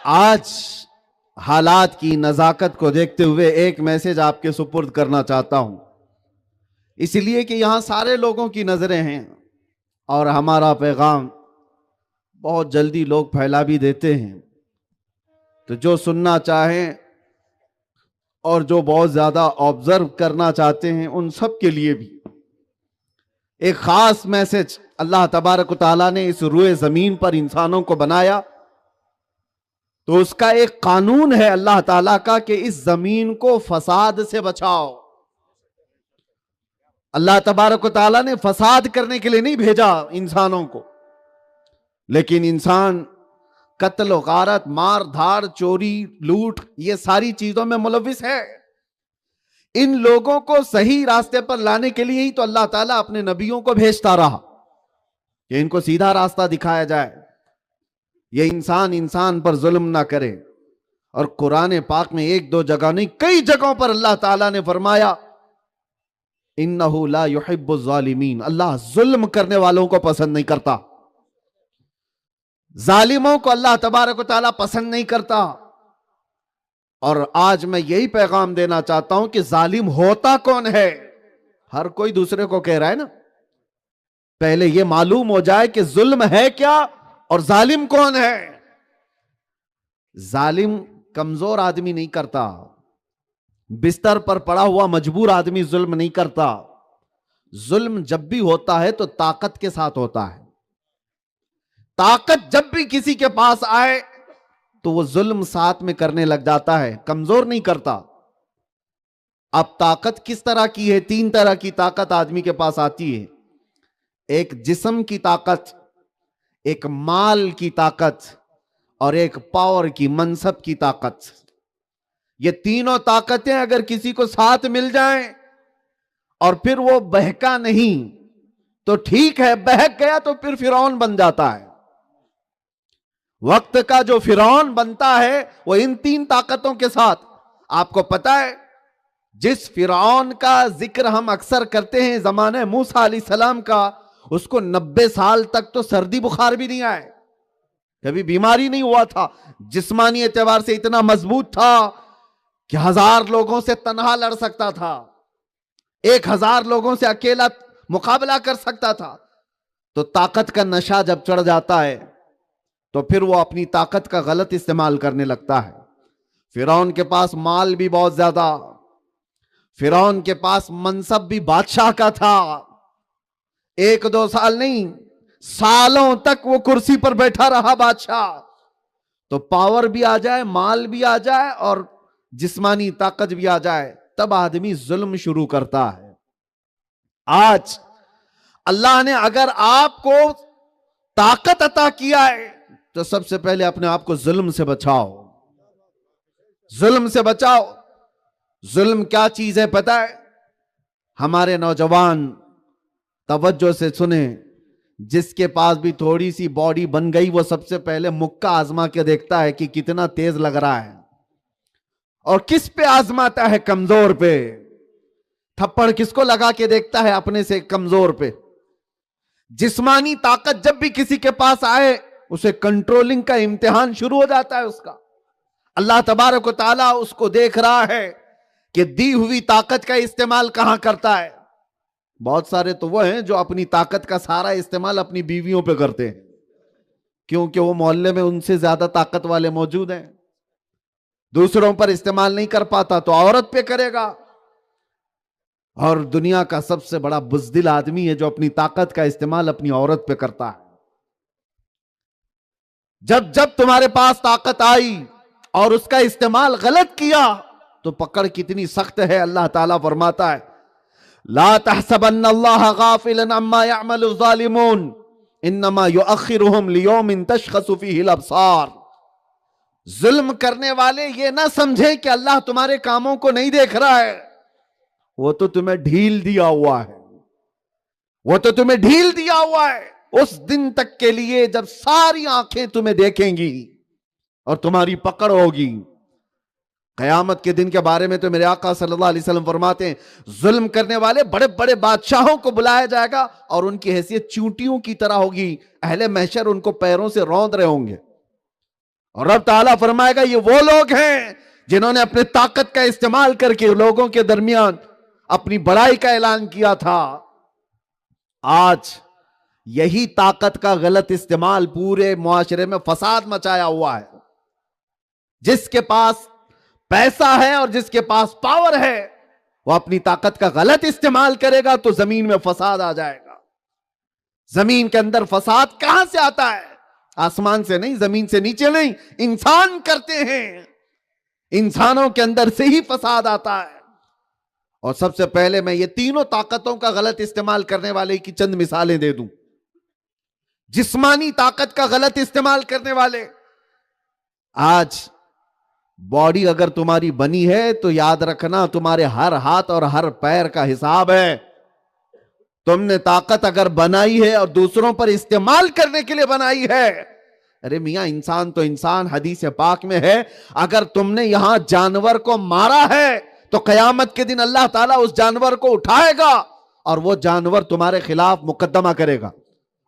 आज हालात की नज़ाकत को देखते हुए एक मैसेज आपके सुपुर्द करना चाहता हूं, इसलिए कि यहां सारे लोगों की नजरें हैं और हमारा पैगाम बहुत जल्दी लोग फैला भी देते हैं। तो जो सुनना चाहें और जो बहुत ज्यादा ऑब्जर्व करना चाहते हैं उन सब के लिए भी एक खास मैसेज। अल्लाह तबारक व तआला ने इस रुए जमीन पर इंसानों को बनाया तो उसका एक कानून है अल्लाह ताला का कि इस जमीन को फसाद से बचाओ। अल्लाह तबारक व तआला ने फसाद करने के लिए नहीं भेजा इंसानों को, लेकिन इंसान कत्ल गारत, मार धाड़, चोरी, लूट, ये सारी चीजों में मुलविस है। इन लोगों को सही रास्ते पर लाने के लिए ही तो अल्लाह ताला अपने नबियों को भेजता रहा कि इनको सीधा रास्ता दिखाया जाए, ये इंसान इंसान पर जुल्म ना करे। और कुरान पाक में एक दो जगह नहीं, कई जगहों पर अल्लाह ताला ने फरमाया इन्नहु ला युहिब्बुज़ ज़ालिमीन, अल्लाह जुल्म करने वालों को पसंद नहीं करता, जालिमों को अल्लाह तबारक व तआला पसंद नहीं करता। और आज मैं यही पैगाम देना चाहता हूं कि जालिम होता कौन है। हर कोई दूसरे को कह रहा है ना, पहले यह मालूम हो जाए कि जुल्म है क्या और जालिम कौन है। जालिम कमजोर आदमी नहीं करता, बिस्तर पर पड़ा हुआ मजबूर आदमी जुल्म नहीं करता। जुल्म जब भी होता है तो ताकत के साथ होता है। ताकत जब भी किसी के पास आए तो वो जुल्म साथ में करने लग जाता है, कमजोर नहीं करता। अब ताकत किस तरह की है? तीन तरह की ताकत आदमी के पास आती है। एक जिस्म की ताकत, एक माल की ताकत और एक पावर की, मनसब की ताकत। ये तीनों ताकतें अगर किसी को साथ मिल जाएं और फिर वो बहका नहीं तो ठीक है, बहक गया तो फिर फिरौन बन जाता है। वक्त का जो फिरौन बनता है वो इन तीन ताकतों के साथ। आपको पता है जिस फिरौन का जिक्र हम अक्सर करते हैं जमाने मूसा अलैहिस्सलाम का, उसको 90 साल तक तो सर्दी बुखार भी नहीं आए, कभी बीमारी नहीं हुआ था। जिस्मानी एतबार से इतना मजबूत था कि 1000 लोगों से तन्हा लड़ सकता था, 1000 लोगों से अकेला मुकाबला कर सकता था। तो ताकत का नशा जब चढ़ जाता है तो फिर वो अपनी ताकत का गलत इस्तेमाल करने लगता है। फिरौन के पास माल भी बहुत ज्यादा, फिरौन के पास मनसब भी बादशाह का था। 1-2 साल नहीं, सालों तक वो कुर्सी पर बैठा रहा बादशाह। तो पावर भी आ जाए, माल भी आ जाए और जिस्मानी ताकत भी आ जाए, तब आदमी जुल्म शुरू करता है। आज अल्लाह ने अगर आपको ताकत अता किया है तो सबसे पहले अपने आप को जुल्म से बचाओ, जुल्म से बचाओ। जुल्म क्या चीज है पता है? हमारे नौजवान तवज्जो से सुने, जिसके पास भी थोड़ी सी बॉडी बन गई वो सबसे पहले मुक्का आजमा के देखता है कि कितना तेज लग रहा है। और किस पे आजमाता है? कमजोर पे। थप्पड़ किसको लगा के देखता है? अपने से कमजोर पे। जिस्मानी ताकत जब भी किसी के पास आए उसे कंट्रोलिंग का इम्तिहान शुरू हो जाता है उसका। अल्लाह तबारक व तआला उसको देख रहा है कि दी हुई ताकत का इस्तेमाल कहां करता है। बहुत सारे तो वो हैं जो अपनी ताकत का सारा इस्तेमाल अपनी बीवियों पे करते हैं, क्योंकि वो मोहल्ले में उनसे ज्यादा ताकत वाले मौजूद हैं। दूसरों पर इस्तेमाल नहीं कर पाता तो औरत पे करेगा। और दुनिया का सबसे बड़ा बुज़दिल आदमी है जो अपनी ताकत का इस्तेमाल अपनी औरत पे करता है। जब जब तुम्हारे पास ताकत आई और उसका इस्तेमाल गलत किया तो पकड़ कितनी सख्त है। अल्लाह ताला फरमाता है ला तहसबन्नल्लाह गाफिलन अम्मा यअमलु ज़ालिमून इन्नमा युअख्खिरुहुम लियौमिन तशखसु फीहिल अब्सार। जुल्म करने वाले ये ना समझे कि अल्लाह तुम्हारे कामों को नहीं देख रहा है, वो तो तुम्हें ढील दिया हुआ है, वो तो तुम्हें ढील दिया हुआ है उस दिन तक के लिए जब सारी आंखें तुम्हें देखेंगी और तुम्हारी पकड़ होगी। कयामत के दिन के बारे में तो मेरे आका सल्लल्लाहु अलैहि वसल्लम फरमाते हैं जुल्म करने वाले बड़े बड़े बादशाहों को बुलाया जाएगा और उनकी हैसियत चूंटियों की तरह होगी। अहले महशर उनको पैरों से रौंद रहे होंगे। और रब ताला फरमाएगा ये वो लोग हैं जिन्होंने अपने ताकत का इस्तेमाल करके लोगों के दरमियान अपनी बड़ाई का ऐलान किया था। आज यही ताकत का गलत इस्तेमाल पूरे मुआशरे में फसाद मचाया हुआ है। जिसके पास पैसा है और जिसके पास पावर है वो अपनी ताकत का गलत इस्तेमाल करेगा तो जमीन में फसाद आ जाएगा। जमीन के अंदर फसाद कहां से आता है? आसमान से नहीं, जमीन से नीचे नहीं, इंसान करते हैं। इंसानों के अंदर से ही फसाद आता है। और सबसे पहले मैं ये तीनों ताकतों का गलत इस्तेमाल करने वाले की चंद मिसालें दे दूं। जिस्मानी ताकत का गलत इस्तेमाल करने वाले, आज बॉडी अगर तुम्हारी बनी है तो याद रखना तुम्हारे हर हाथ और हर पैर का हिसाब है। तुमने ताकत अगर बनाई है और दूसरों पर इस्तेमाल करने के लिए बनाई है, अरे मियां इंसान तो इंसान, हदीस पाक में है अगर तुमने यहां जानवर को मारा है तो कयामत के दिन अल्लाह ताला उस जानवर को उठाएगा और वो जानवर तुम्हारे खिलाफ मुकदमा करेगा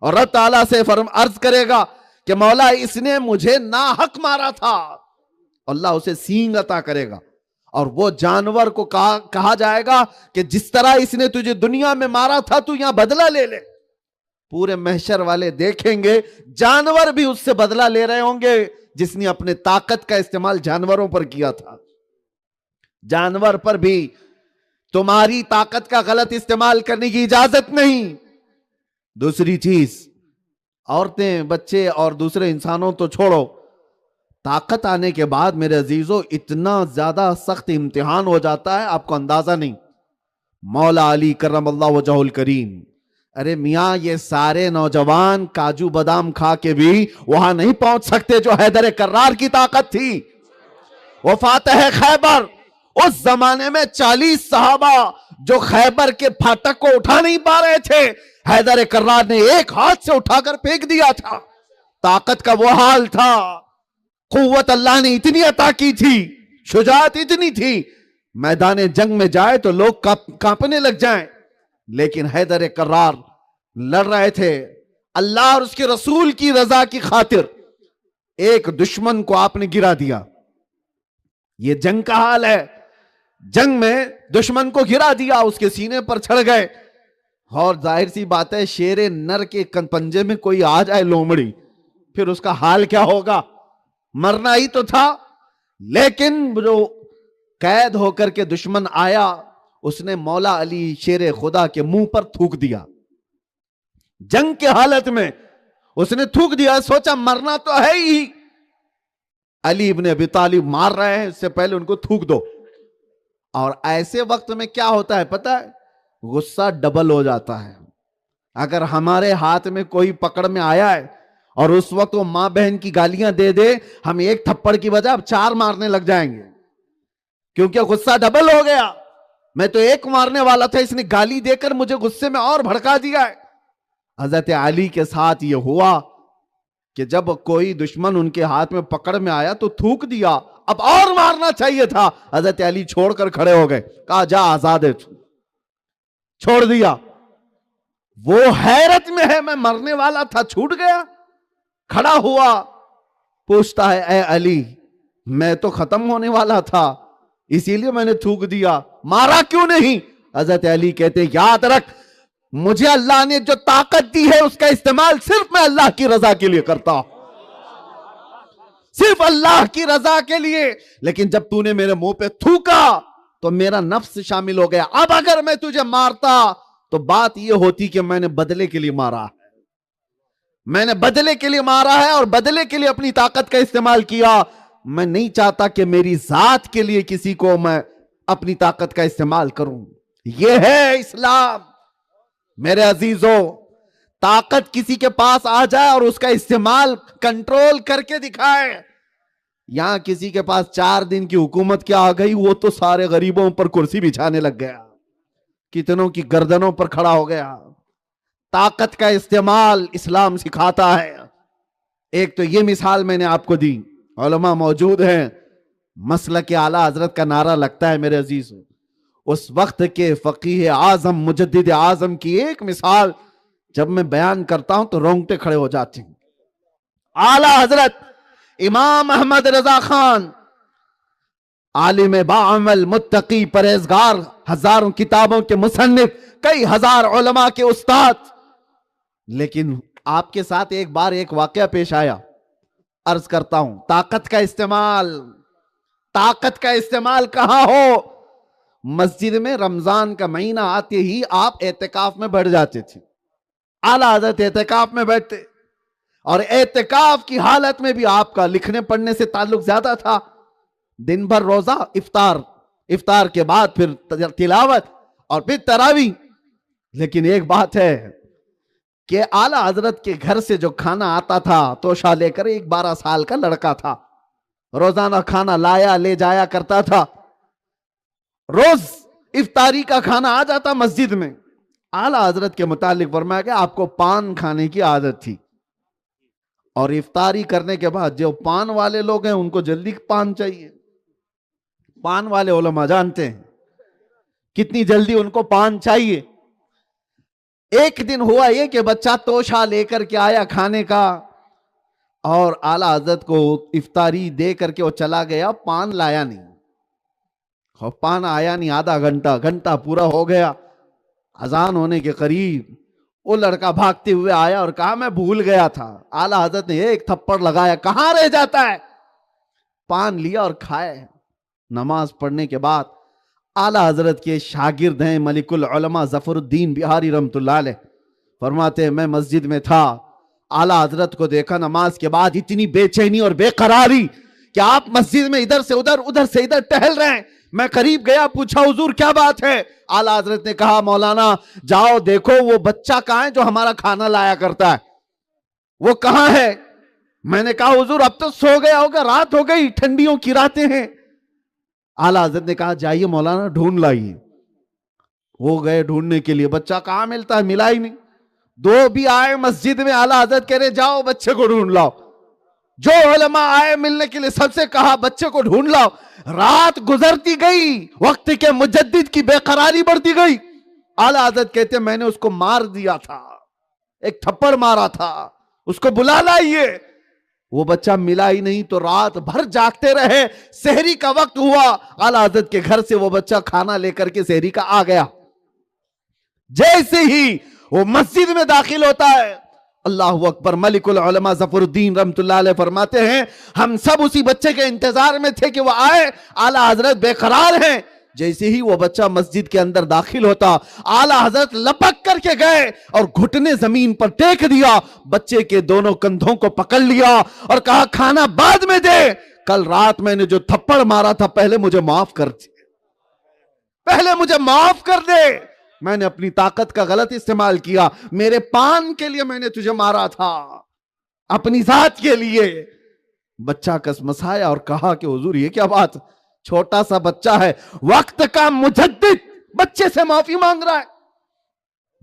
और रब ताला से अर्ज करेगा कि मौला इसने मुझे नाहक मारा था। अल्लाह उसे सींग अता करेगा और वो जानवर को कहा जाएगा कि जिस तरह इसने तुझे दुनिया में मारा था तू यहां बदला ले ले। पूरे महशर वाले देखेंगे जानवर भी उससे बदला ले रहे होंगे जिसने अपने ताकत का इस्तेमाल जानवरों पर किया था। जानवर पर भी तुम्हारी ताकत का गलत इस्तेमाल करने की इजाजत नहीं। दूसरी चीज, औरतें, बच्चे और दूसरे इंसानों तो छोड़ो, ताकत आने के बाद मेरे अजीजों इतना ज्यादा सख्त इम्तिहान हो जाता है आपको अंदाजा नहीं। मौला अली करमल्लाहु वजहुल करीम, अरे मियां ये सारे नौजवान काजू बादाम खा के भी वहां नहीं पहुंच सकते जो हैदर कर्रार की ताकत थी। वो फातह खैबर, उस जमाने में 40 सहाबा जो खैबर के फाटक को उठा नहीं पा रहे थे, हैदर कर्रार ने एक हाथ से उठाकर फेंक दिया था। ताकत का वो हाल था। कुव्वत अल्लाह ने इतनी अता की थी, शुजाअत इतनी थी, मैदान जंग में जाए तो लोग कांपने लग जाएं। लेकिन हैदर कर्रार लड़ रहे थे अल्लाह और उसके रसूल की रजा की खातिर। एक दुश्मन को आपने गिरा दिया। ये जंग का हाल है। जंग में दुश्मन को गिरा दिया, उसके सीने पर चढ़ गए। और जाहिर सी बात है शेरे नर के पंजे में कोई आ जाए लोमड़ी, फिर उसका हाल क्या होगा? मरना ही तो था। लेकिन जो कैद होकर के दुश्मन आया उसने मौला अली शेरे खुदा के मुंह पर थूक दिया। जंग के हालत में उसने थूक दिया, सोचा मरना तो है ही, अली इब्ने अबी तालिब मार रहे हैं, इससे पहले उनको थूक दो। और ऐसे वक्त में क्या होता है पता है? गुस्सा डबल हो जाता है। अगर हमारे हाथ में कोई पकड़ में आया है और उस वक्त वो मां बहन की गालियां दे दे, हम एक थप्पड़ की वजह अब 4 मारने लग जाएंगे, क्योंकि गुस्सा डबल हो गया। मैं तो एक मारने वाला था, इसने गाली देकर मुझे गुस्से में और भड़का दिया है। हजरत अली के साथ यह हुआ कि जब कोई दुश्मन उनके हाथ में पकड़ में आया तो थूक दिया, अब और मारना चाहिए था। हजरत अली छोड़कर खड़े हो गए, कहा जा आजाद है तू, छोड़ दिया। वो हैरत में है, मैं मरने वाला था छूट गया। खड़ा हुआ, पूछता है ए अली, मैं तो खत्म होने वाला था इसीलिए मैंने थूक दिया, मारा क्यों नहीं? हजरत अली कहते याद रख, मुझे अल्लाह ने जो ताकत दी है उसका इस्तेमाल सिर्फ मैं अल्लाह की रजा के लिए करता हूं, सिर्फ अल्लाह की रजा के लिए। लेकिन जब तूने मेरे मुंह पे थूका तो मेरा नफ्स शामिल हो गया। अब अगर मैं तुझे मारता तो बात यह होती कि मैंने बदले के लिए मारा है, मैंने बदले के लिए मारा है और बदले के लिए अपनी ताकत का इस्तेमाल किया। मैं नहीं चाहता कि मेरी जात के लिए किसी को मैं अपनी ताकत का इस्तेमाल करूं। यह है इस्लाम। मेरे अजीजों, ताकत किसी के पास आ जाए और उसका इस्तेमाल कंट्रोल करके दिखाए। यहां किसी के पास 4 दिन की हुकूमत क्या आ गई, वो तो सारे गरीबों पर कुर्सी बिछाने लग गया, कितनों की गर्दनों पर खड़ा हो गया। ताकत का इस्तेमाल इस्लाम सिखाता है। एक तो ये मिसाल मैंने आपको दी, उलमा मौजूद हैं, मसलक के आला हजरत का नारा लगता है मेरे अजीजों। उस वक्त के फकीह आजम, मुजद्दिद आजम की एक मिसाल जब मैं बयान करता हूं तो रोंगटे खड़े हो जाते हैं। आला हजरत इमाम अहमद रजा खान, आलिम बाअमल, मुत्तकी, परहेजगार, हजारों किताबों के मुसन्निफ, कई हजार उलमा के उस्ताद, लेकिन आपके साथ एक बार एक वाकया पेश आया। अर्ज करता हूं, ताकत का इस्तेमाल कहां हो? मस्जिद में रमजान का महीना आते ही आप एहतिकाफ में बैठ जाते थे। आला हज़रत एहतिकाफ में बैठते, और एहतिकाफ की हालत में भी आपका लिखने पढ़ने से ताल्लुक ज्यादा था। दिन भर रोजा, इफ्तार के बाद फिर तिलावत और फिर तरावी। लेकिन एक बात है कि आला हजरत के घर से जो खाना आता था, तोशा लेकर, एक 12 साल का लड़का था, रोजाना खाना लाया ले जाया करता था। रोज इफ्तारी का खाना आ जाता मस्जिद में। आला हजरत के मुतालिक फरमाया कि आपको पान खाने की आदत थी, और इफ्तारी करने के बाद जो पान वाले लोग हैं उनको जल्दी पान चाहिए। पान वाले उलमा जानते हैं कितनी जल्दी उनको पान चाहिए। एक दिन हुआ ये कि बच्चा तोशा लेकर के आया खाने का, और आला हजरत को इफ्तारी दे करके वो चला गया, पान लाया नहीं। और पान आया नहीं, आधा घंटा पूरा हो गया। अजान होने के करीब वो लड़का भागते हुए आया और कहा मैं भूल गया था। आला हजरत ने एक थप्पड़ लगाया, कहां रह जाता है। पान लिया और खाए। नमाज पढ़ने के बाद आला हजरत के शागिर्द हैं मलिकुल उलमा जफरुद्दीन बिहारी रहमतुल्लाह अलैह, फरमाते हैं मैं मस्जिद में था, आला हजरत को देखा नमाज के बाद इतनी बेचैनी और बेकरारी कि आप मस्जिद में इधर से उधर टहल रहे हैं। मैं करीब गया, पूछा हुजूर क्या बात है। आला हजरत ने कहा मौलाना जाओ देखो वो बच्चा कहां है जो हमारा खाना लाया करता है, वो कहां है। मैंने कहा हुजूर अब तो सो गया होगा, रात हो गई, ठंडियों की रातें हैं। आला हजरत ने कहा जाइए मौलाना ढूंढ लाइए। वो गए ढूंढने के लिए, बच्चा कहां मिलता है, मिला ही नहीं। दो भी आए मस्जिद में, आला हजरत कह रहे जाओ बच्चे को ढूंढ लाओ। जो उलमा आए मिलने के लिए सबसे कहा बच्चे को ढूंढ लाओ। रात गुजरती गई, वक्त के मुजद्दिद की बेकरारी बढ़ती गई। आला हजरत कहते मैंने उसको मार दिया था, एक थप्पड़ मारा था, उसको बुला लाइए। वो बच्चा मिला ही नहीं, तो रात भर जागते रहे। सहरी का वक्त हुआ, आला हजरत के घर से वो बच्चा खाना लेकर के सहरी का आ गया। जैसे ही वो मस्जिद में दाखिल होता है, अल्लाहु अकबर, मलिकुल उलमा जफरुद्दीन रहमतुल्लाह अलैह फरमाते हैं हम सब उसी बच्चे के इंतजार में थे कि वो आए। आला हजरत बेकरार हैं। जैसे ही वो बच्चा मस्जिद के अंदर दाखिल होता, आला हजरत लपक करके गए और घुटने जमीन पर टेक दिया, बच्चे के दोनों कंधों को पकड़ लिया और कहा खाना बाद में दे, कल रात मैंने जो थप्पड़ मारा था पहले मुझे माफ कर दे, पहले मुझे माफ कर दे। मैंने अपनी ताकत का गलत इस्तेमाल किया, मेरे पान के लिए मैंने तुझे मारा था, अपनी जात के लिए। बच्चा कसमसाया और कहा कि हुजूर ये क्या बात, छोटा सा बच्चा है, वक्त का मुजद्दिद बच्चे से माफी मांग रहा है।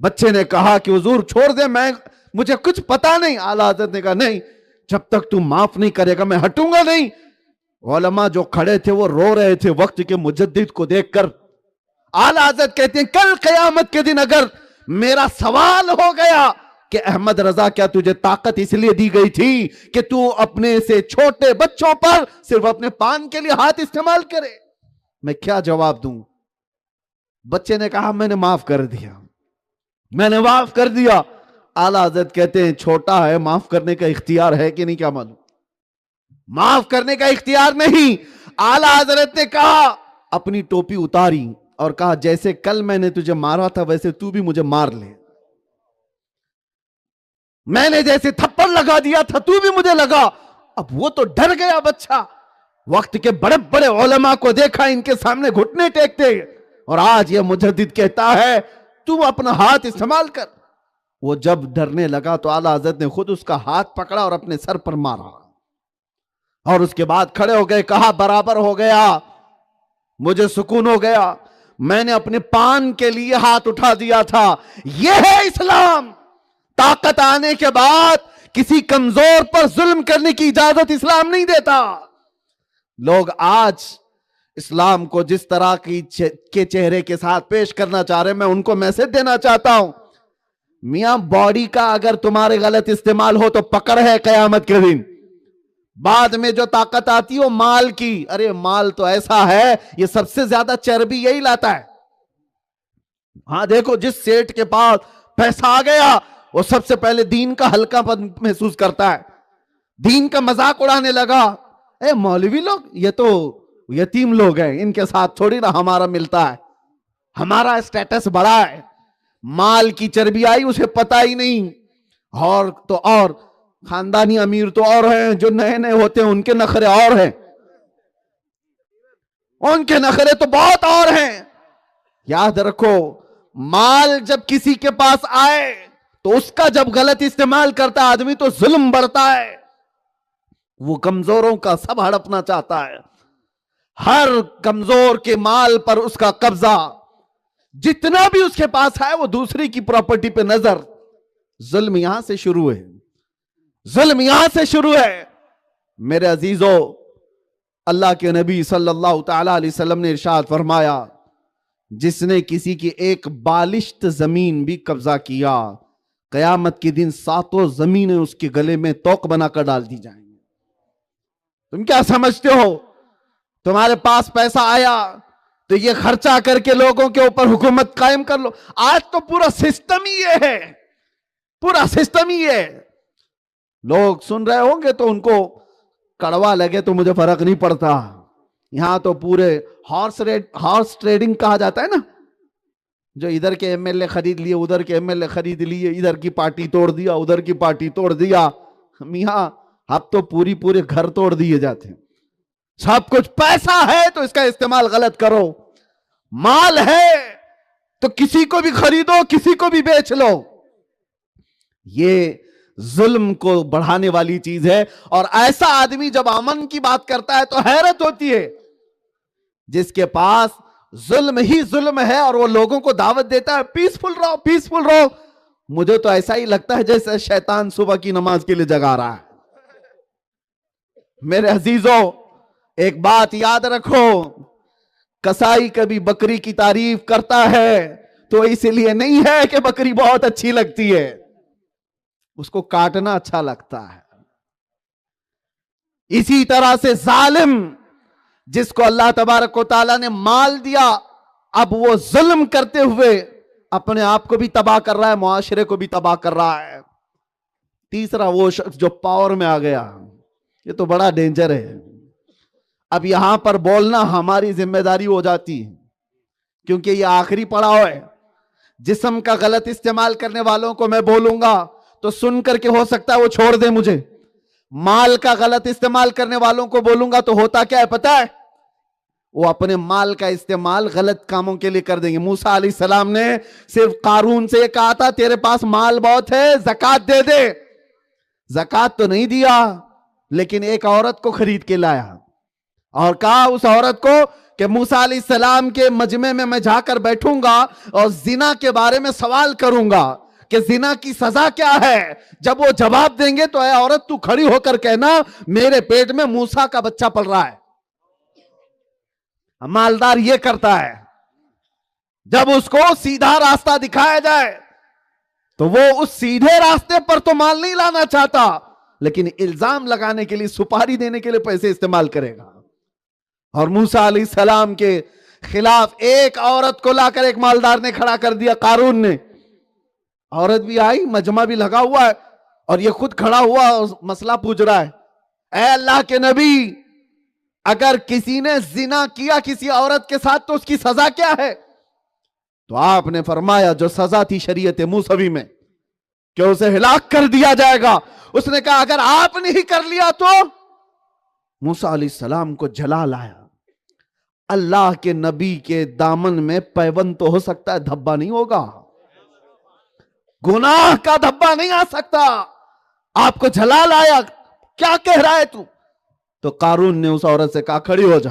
बच्चे ने कहा कि हुजूर छोड़ दे, मुझे कुछ पता नहीं। आला हज़रत ने कहा नहीं, जब तक तू माफ नहीं करेगा मैं हटूंगा नहीं। उलमा जो खड़े थे वो रो रहे थे वक्त के मुजद्दिद को देखकर। आला हज़रत कहते हैं कल क़यामत के दिन अगर मेरा सवाल हो गया कि अहमद रजा क्या तुझे ताकत इसलिए दी गई थी कि तू अपने से छोटे बच्चों पर सिर्फ अपने पान के लिए हाथ इस्तेमाल करे, मैं क्या जवाब दूं। बच्चे ने कहा मैंने माफ कर दिया, मैंने माफ कर दिया। आला हज़रत कहते हैं छोटा है, माफ करने का इख्तियार है कि नहीं क्या मालूम, माफ करने का इख्तियार नहीं। आला हज़रत ने कहा, अपनी टोपी उतारी और कहा जैसे कल मैंने तुझे मारा था वैसे तू भी मुझे मार ले, मैंने जैसे थप्पड़ लगा दिया था तू भी मुझे लगा। अब वो तो डर गया बच्चा, वक्त के बड़े बड़े उलमा को देखा इनके सामने घुटने टेकते, और आज ये मुजद्दिद कहता है तू अपना हाथ इस्तेमाल कर। वो जब डरने लगा तो आला हज़रत ने खुद उसका हाथ पकड़ा और अपने सर पर मारा, और उसके बाद खड़े हो गए, कहा बराबर हो गया, मुझे सुकून हो गया, मैंने अपने पान के लिए हाथ उठा दिया था। यह है इस्लाम। ताकत आने के बाद किसी कमजोर पर जुल्म करने की इजाजत इस्लाम नहीं देता। लोग आज इस्लाम को जिस तरह के चेहरे के साथ पेश करना चाह रहे हैं, मैं उनको मैसेज देना चाहता हूं, मियां बॉडी का अगर तुम्हारे गलत इस्तेमाल हो तो पकड़ है कयामत के दिन। बाद में जो ताकत आती है वो माल की। अरे माल तो ऐसा है, ये सबसे ज्यादा चर्बी यही लाता है। हाँ देखो, जिस सेठ के पास पैसा आ गया वो सबसे पहले दीन का हल्कापन महसूस करता है, दीन का मजाक उड़ाने लगा। ए मौलवी लोग, ये तो यतीम लोग हैं, इनके साथ थोड़ी ना हमारा मिलता है, हमारा स्टेटस बड़ा है। माल की चर्बी आई, उसे पता ही नहीं। और तो और खानदानी अमीर तो और हैं, जो नए नए होते हैं उनके नखरे और हैं, उनके नखरे तो बहुत और हैं। याद रखो, माल जब किसी के पास आए तो उसका जब गलत इस्तेमाल करता आदमी तो जुल्म बढ़ता है, वो कमजोरों का सब हड़पना चाहता है। हर कमजोर के माल पर उसका कब्जा, जितना भी उसके पास है वो दूसरे की प्रॉपर्टी पे नजर। जुल्म यहां से शुरू है, जुल्म यहां से शुरू है। मेरे अजीजों, अल्लाह के नबी सल्लल्लाहु तआला अलैहि वसल्लम ने इरशाद फरमाया, जिसने किसी की एक बालिश्त जमीन भी कब्जा किया, कयामत के दिन 7 जमीनें उसके गले में तोक बनाकर डाल दी जाएंगी। तुम क्या समझते हो, तुम्हारे पास पैसा आया तो ये खर्चा करके लोगों के ऊपर हुकूमत कायम कर लो? आज तो पूरा सिस्टम ही ये है, पूरा सिस्टम ही है। लोग सुन रहे होंगे तो उनको कड़वा लगे तो मुझे फर्क नहीं पड़ता। यहां तो पूरे हॉर्स ट्रेडिंग कहा जाता है ना, जो इधर के एमएलए खरीद लिए, उधर के एमएलए खरीद लिए, इधर की पार्टी तोड़ दिया, उधर की पार्टी तोड़ दिया। मियां अब तो पूरे घर तोड़ दिए जाते हैं। सब कुछ पैसा है तो इसका इस्तेमाल गलत करो, माल है तो किसी को भी खरीदो, किसी को भी बेच लो। ये जुल्म को बढ़ाने वाली चीज है। और ऐसा आदमी जब अमन की बात करता है तो हैरत होती है, जिसके पास जुल्म ही जुल्म है और वो लोगों को दावत देता है पीसफुल रहो, पीसफुल रहो। मुझे तो ऐसा ही लगता है जैसे शैतान सुबह की नमाज के लिए जगा रहा है। मेरे अजीजों, एक बात याद रखो, कसाई कभी बकरी की तारीफ करता है तो इसलिए नहीं है कि बकरी बहुत अच्छी लगती है, उसको काटना अच्छा लगता है। इसी तरह से जालिम, जिसको अल्लाह तबारक व तआला ने माल दिया, अब वो जुल्म करते हुए अपने आप को भी तबाह कर रहा है, मुआशरे को भी तबाह कर रहा है। तीसरा वो शख्स जो पावर में आ गया, ये तो बड़ा डेंजर है। अब यहां पर बोलना हमारी जिम्मेदारी हो जाती है, क्योंकि ये आखिरी पड़ाव है। जिस्म का गलत इस्तेमाल करने वालों को मैं बोलूंगा तो सुन करके हो सकता है वो छोड़ दे मुझे। माल का गलत इस्तेमाल करने वालों को बोलूंगा तो होता क्या है पता है, वो अपने माल का इस्तेमाल गलत कामों के लिए कर देंगे। मूसा अलैहिस्सलाम ने सिर्फ कारून से कहा था तेरे पास माल बहुत है, ज़कात दे दे। ज़कात तो नहीं दिया, लेकिन एक औरत को खरीद के लाया और कहा उस औरत को कि मूसा अलैहिस्सलाम के मजमे में मैं जाकर बैठूंगा और जिना के बारे में सवाल करूंगा कि जिना की सजा क्या है। जब वो जवाब देंगे तो ऐ औरत तू खड़ी होकर कहना मेरे पेट में मूसा का बच्चा पल रहा है। मालदार ये करता है, जब उसको सीधा रास्ता दिखाया जाए तो वो उस सीधे रास्ते पर तो माल नहीं लाना चाहता, लेकिन इल्जाम लगाने के लिए, सुपारी देने के लिए पैसे इस्तेमाल करेगा। और मूसा अलैहिस्सलाम के खिलाफ एक औरत को लाकर एक मालदार ने खड़ा कर दिया, कारून ने। औरत भी आई, मजमा भी लगा हुआ है और ये खुद खड़ा हुआ और मसला पूछ रहा है, ऐ अल्लाह के नबी, अगर किसी ने जिना किया किसी औरत के साथ तो उसकी सजा क्या है? तो आपने फरमाया जो सजा थी शरीयत मूसवी में कि उसे हिलाक कर दिया जाएगा। उसने कहा अगर आपने ही कर लिया तो? मूसा अलैहिस्सलाम को जला लाया। अल्लाह के नबी के दामन में पैबंद तो हो सकता है, धब्बा नहीं होगा, गुनाह का धब्बा नहीं आ सकता। आपको जला लाया, क्या कह रहा है तू? तो कारून ने उस औरत से कहा खड़ी हो जा।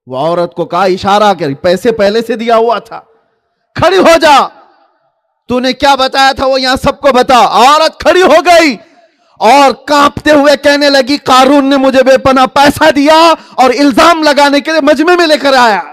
वो औरत को कहा, इशारा कर, पैसे पहले से दिया हुआ था, खड़ी हो जा, तूने क्या बताया था वो यहां सबको बता। औरत खड़ी हो गई और कांपते हुए कहने लगी कारून ने मुझे बेपनाह पैसा दिया और इल्जाम लगाने के लिए मजमे में लेकर आया।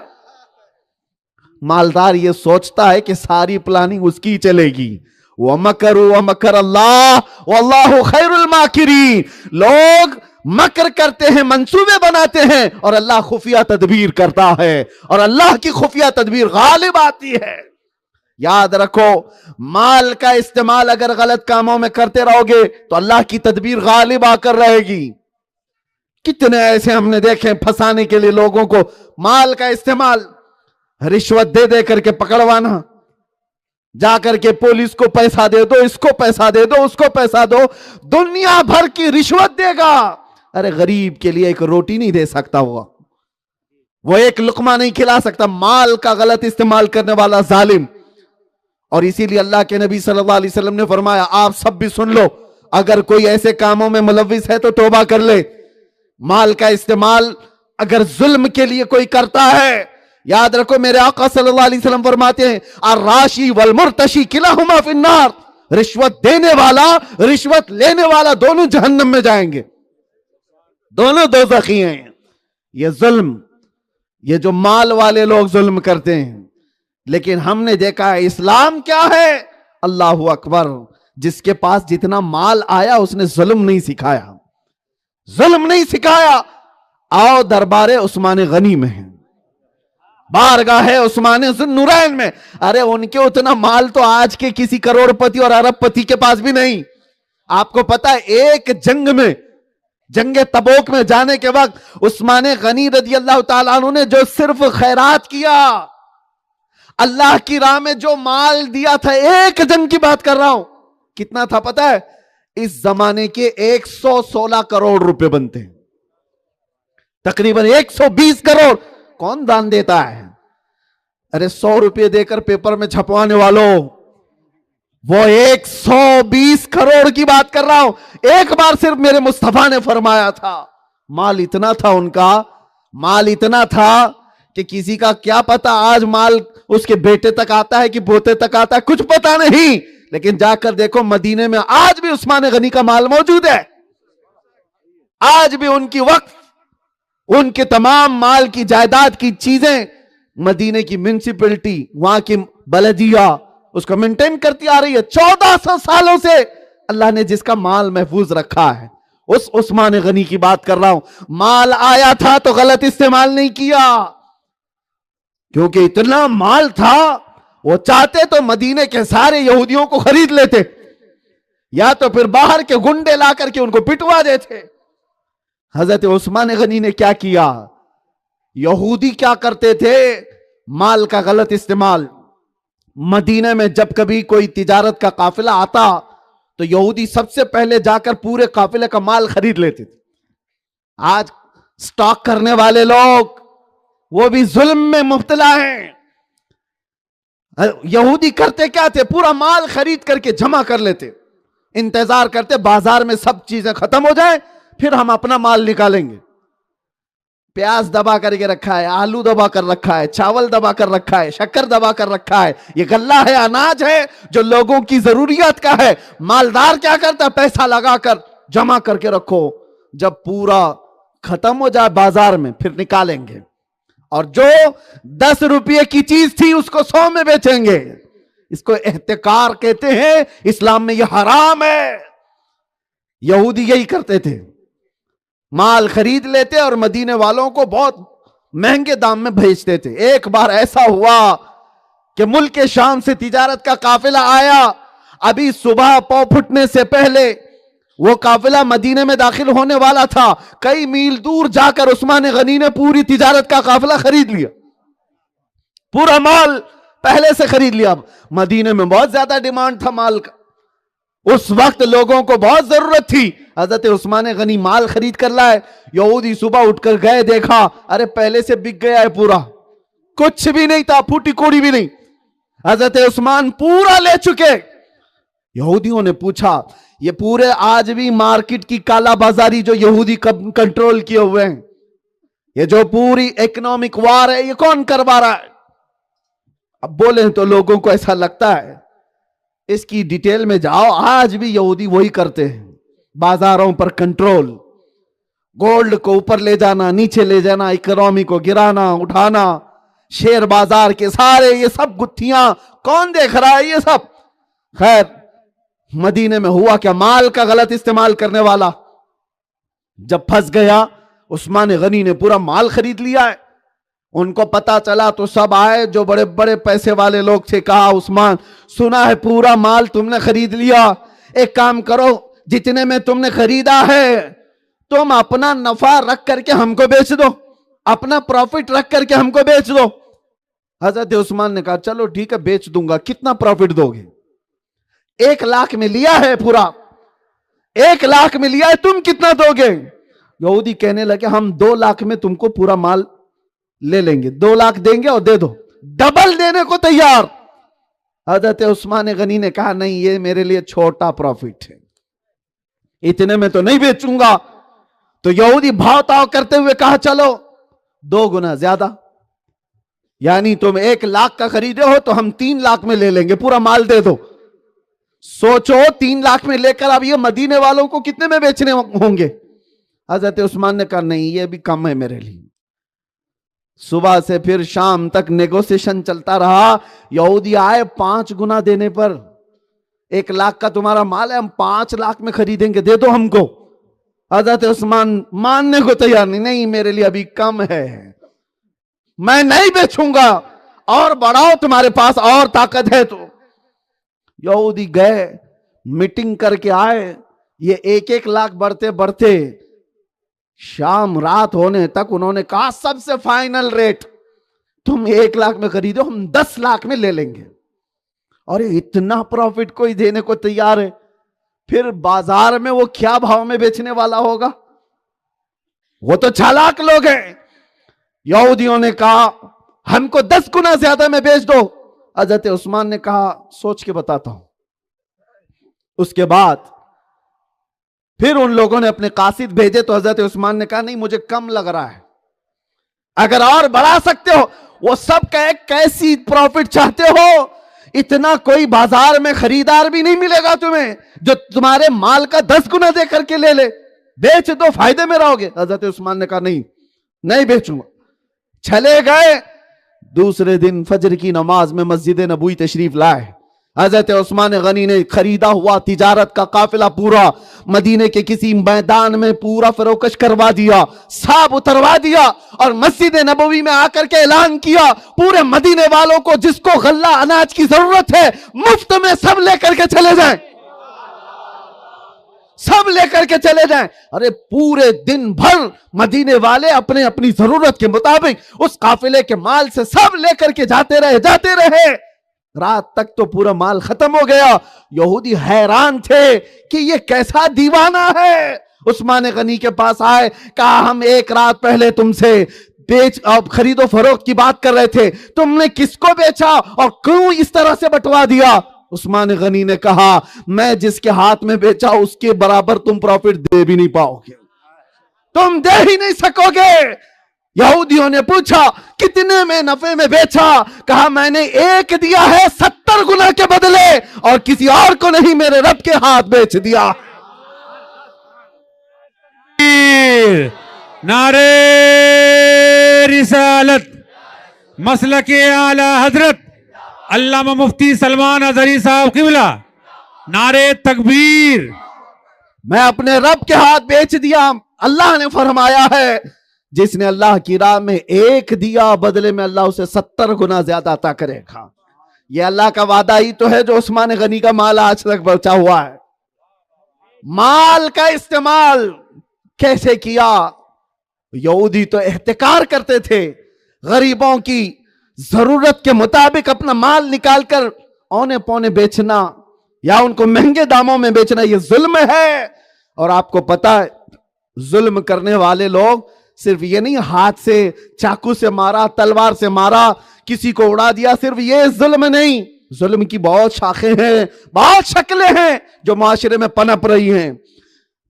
मालदार ये सोचता है कि सारी प्लानिंग उसकी ही चलेगी। व मकरू व मकर अल्लाह वल्लाहु खैरुल माकिरीन। लोग मकर करते हैं, मंसूबे बनाते हैं, और अल्लाह खुफिया तदबीर करता है, और अल्लाह की खुफिया तदबीर गालिब आती है। याद रखो, माल का इस्तेमाल अगर गलत कामों में करते रहोगे तो अल्लाह की तदबीर गालिब आकर रहेगी। कितने ऐसे हमने देखे फंसाने के लिए लोगों को, माल का इस्तेमाल रिश्वत दे दे करके पकड़वाना, जाकर के पुलिस को पैसा दे दो, इसको पैसा दे दो, उसको पैसा दो, दुनिया भर की रिश्वत देगा। अरे गरीब के लिए एक रोटी नहीं दे सकता, वो एक लुकमा नहीं खिला सकता। माल का गलत इस्तेमाल करने वाला जालिम। और इसीलिए अल्लाह के नबी सल्लल्लाहु अलैहि वसल्लम ने फरमाया, आप सब भी सुन लो, अगर कोई ऐसे कामों में मुलव्विस है तो तौबा कर ले। माल का इस्तेमाल अगर जुल्म के लिए कोई करता है, याद रखो मेरे आका सल्लल्लाहु अलैहि वसल्लम फरमाते हैं, अर्राशी वल मुर्तशी किलाहुमा फिन्नार। रिश्वत देने वाला, रिश्वत लेने वाला दोनों जहन्नम में जाएंगे, दोनों दोज़खी हैं। ये जुल्म, ये जो माल वाले लोग जुल्म करते हैं। लेकिन हमने देखा है इस्लाम क्या है, अल्लाहु अकबर, जिसके पास जितना माल आया उसने जुल्म नहीं सिखाया, जुल्म नहीं सिखाया। आओ दरबारे उस्मान गनी में है, बारगाह है उस्मान ज़ुन्नुरैन में। अरे उनके उतना माल तो आज के किसी करोड़पति और अरबपति के पास भी नहीं। आपको पता है, एक जंग में, जंगे तबूक में जाने के वक्त उस्मान गनी रज़ी अल्लाह ताला अन्हु ने जो सिर्फ खैरात किया, अल्लाह की राह में जो माल दिया था, एक जंग की बात कर रहा हूं, कितना था पता है? इस जमाने के 116 करोड़ रुपए बनते हैं, तकरीबन 120 करोड़। कौन दान देता है? अरे 100 रुपये देकर पेपर में छपवाने वालों, वो 120 करोड़ की बात कर रहा हूं। एक बार सिर्फ मेरे मुस्तफा ने फरमाया था, माल इतना था उनका, माल इतना था कि किसी का क्या पता आज माल उसके बेटे तक आता है कि पोते तक आता है, कुछ पता नहीं। लेकिन जाकर देखो मदीने में आज भी उस्मान गनी का माल मौजूद है। आज भी उनकी वक्फ, उनके तमाम माल की जायदाद की चीजें मदीने की म्युनिसिपैलिटी, वहां की बलदिया उसको मेंटेन करती आ रही है। 1400 सालों से अल्लाह ने जिसका माल महफूज रखा है, उस उस्मान गनी की बात कर रहा हूं। माल आया था तो गलत इस्तेमाल नहीं किया, क्योंकि इतना माल था, वो चाहते तो मदीने के सारे यहूदियों को खरीद लेते, या तो फिर बाहर के गुंडे ला करके उनको पिटवा देते। हजरत उस्मान गनी ने क्या किया? यहूदी क्या करते थे? माल का गलत इस्तेमाल। मदीने में जब कभी कोई तिजारत का काफिला आता तो यहूदी सबसे पहले जाकर पूरे काफिले का माल खरीद लेते थे। आज स्टॉक करने वाले लोग वो भी जुल्म में मुब्तला हैं। यहूदी करते क्या थे? पूरा माल खरीद करके जमा कर लेते, इंतजार करते बाजार में सब चीजें खत्म हो जाए, फिर हम अपना माल निकालेंगे। प्याज दबा करके रखा है, आलू दबा कर रखा है, चावल दबा कर रखा है, शक्कर दबा कर रखा है। ये गल्ला है, अनाज है जो लोगों की जरूरियत का है। मालदार क्या करता है? पैसा लगाकर जमा करके रखो, जब पूरा खत्म हो जाए बाजार में फिर निकालेंगे, और जो 10 रुपये की चीज थी उसको 100 में बेचेंगे। इसको एहतिकार कहते हैं, इस्लाम में यह हराम है। यहूदी यही करते थे, माल खरीद लेते और मदीने वालों को बहुत महंगे दाम में भेजते थे। एक बार ऐसा हुआ कि मुल्क शाम से तिजारत का काफिला आया, अभी सुबह पौ फुटने से पहले वो काफिला मदीने में दाखिल होने वाला था। कई मील दूर जाकर उस्मान गनी ने पूरी तिजारत का काफिला खरीद लिया, पूरा माल पहले से खरीद लिया। मदीने में बहुत ज्यादा डिमांड था माल का, उस वक्त लोगों को बहुत जरूरत थी। हजरत उस्मान गनी माल खरीद कर लाए। यहूदी सुबह उठकर गए, देखा अरे पहले से बिक गया है पूरा, कुछ भी नहीं था, फूटी कोड़ी भी नहीं। हजरत उस्मान पूरा ले चुके। यहूदियों ने पूछा, ये पूरे आज भी मार्केट की काला बाजारी जो यहूदी कंट्रोल किए हुए हैं, ये जो पूरी इकोनॉमिक वार है, ये कौन करवा रहा है? अब बोले तो लोगों को ऐसा लगता है, इसकी डिटेल में जाओ, आज भी यहूदी वही करते हैं। बाजारों पर कंट्रोल, गोल्ड को ऊपर ले जाना, नीचे ले जाना, इकोनॉमी को गिराना, उठाना, शेयर बाजार के सारे ये सब गुत्थियां कौन देख रहा है? ये सब। खैर, मदीने में हुआ क्या? माल का गलत इस्तेमाल करने वाला जब फंस गया, उस्मान गनी ने पूरा माल खरीद लिया है। उनको पता चला तो सब आए, जो बड़े बड़े पैसे वाले लोग थे। कहा उस्मान, सुना है पूरा माल तुमने खरीद लिया, एक काम करो, जितने में तुमने खरीदा है तुम अपना नफा रख करके हमको बेच दो, अपना प्रॉफिट रख करके हमको बेच दो। हजरत उस्मान ने कहा चलो ठीक है बेच दूंगा। कितना प्रॉफिट दोगे? 1 लाख में लिया है पूरा, 1 लाख में लिया है, तुम कितना दोगे? यहूदी कहने लगे हम 2 लाख में तुमको पूरा माल ले लेंगे, 2 लाख देंगे और दे दो, डबल देने को तैयार। हजरत उस्मान गनी ने कहा नहीं, ये मेरे लिए छोटा प्रॉफिट है, इतने में तो नहीं बेचूंगा। तो यहूदी भाव ताव करते हुए कहा चलो 2 गुना ज्यादा, यानी तुम 1 लाख का खरीदे हो तो हम 3 लाख में ले लेंगे, पूरा माल दे दो। सोचो 3 लाख में लेकर अब ये मदीने वालों को कितने में बेचने होंगे? हजरत उस्मान ने कहा नहीं, ये भी कम है मेरे लिए। सुबह से फिर शाम तक नेगोशिएशन चलता रहा। यहूदी आए 5 गुना देने पर, 1 लाख का तुम्हारा माल है, हम 5 लाख में खरीदेंगे, दे दो हमको। हजरत उस्मान मानने को तैयार नहीं, नहीं मेरे लिए अभी कम है, मैं नहीं बेचूंगा, और बढ़ाओ तुम्हारे पास और ताकत है तो। यहूदी गए, मीटिंग करके आए, ये 1-1 लाख बढ़ते बढ़ते शाम रात होने तक उन्होंने कहा सबसे फाइनल रेट तुम 1 लाख में खरीदो, हम 10 लाख में ले लेंगे। और इतना प्रॉफिट कोई देने को तैयार है, फिर बाजार में वो क्या भाव में बेचने वाला होगा? वो तो चालाक लोग हैं। यहूदियों ने कहा हमको 10 गुना ज्यादा में बेच दो। हजरत उस्मान ने कहा सोच के बताता हूं। उसके बाद फिर उन लोगों ने अपने कासिद भेजे तो हजरत उस्मान ने कहा नहीं मुझे कम लग रहा है, अगर और बढ़ा सकते हो। वो सब कहे कैसी प्रॉफिट चाहते हो, इतना कोई बाजार में खरीदार भी नहीं मिलेगा तुम्हें जो तुम्हारे माल का 10 गुना दे करके ले ले, बेच दो फायदे में रहोगे। हजरत उस्मान ने कहा नहीं, नहीं बेचूंगा। चले गए। दूसरे दिन फजर की नमाज में मस्जिद नबवी तशरीफ लाए। हजरत उस्मान गनी ने खरीदा हुआ तिजारत का काफिला पूरा मदीने के किसी मैदान में पूरा फरोकश करवा दिया, साब उतरवा दिया, और मस्जिद नबवी में आकर के ऐलान किया पूरे मदीने वालों को जिसको गल्ला अनाज की जरूरत है मुफ्त में सब लेकर के चले जाएं, सब लेकर के चले जाएं। अरे पूरे दिन भर मदीने वाले अपने अपनी जरूरत के मुताबिक उस काफिले के माल से सब लेकर के जाते रहे। रात तक तो पूरा माल खत्म हो गया। यहूदी हैरान थे कि ये कैसा दीवाना है। उस्मान गनी के पास आए, कहा हम 1 रात पहले तुमसे बेच और खरीदो फरोख्त की बात कर रहे थे, तुमने किसको बेचा और क्यों इस तरह से बंटवा दिया? उस्मान गनी ने कहा मैं जिसके हाथ में बेचा उसके बराबर तुम प्रॉफिट दे भी नहीं पाओगे, तुम दे ही नहीं सकोगे। यहूदियों ने पूछा कितने में नफे में बेचा? कहा मैंने 1 दिया है 70 गुना के बदले, और किसी और को नहीं, मेरे रब के हाथ बेच दिया। नारे रिसालत मसलके आला हजरत अल्लामा मुफ्ती सलमान अजहरी साहब क़िबला, नारे तकबीर। मैं अपने रब के हाथ बेच दिया। अल्लाह ने फरमाया है जिसने अल्लाह की राह में 1 दिया बदले में अल्लाह उसे 70 गुना ज्यादा अता करेगा। ये अल्लाह का वादा ही तो है जो उस्मान गनी का माल आज तक बचा हुआ है। माल का इस्तेमाल कैसे किया? यहूदी तो एहतिकार करते थे, गरीबों की जरूरत के मुताबिक अपना माल निकालकर औने पौने बेचना या उनको महंगे दामों में बेचना, यह जुल्म है। और आपको पता है जुल्म करने वाले लोग सिर्फ ये नहीं हाथ से चाकू से मारा, तलवार से मारा, किसी को उड़ा दिया, सिर्फ ये जुल्म नहीं, जुल्म की बहुत शाखें हैं, बहुत शक्लें हैं जो माशरे में पनप रही हैं।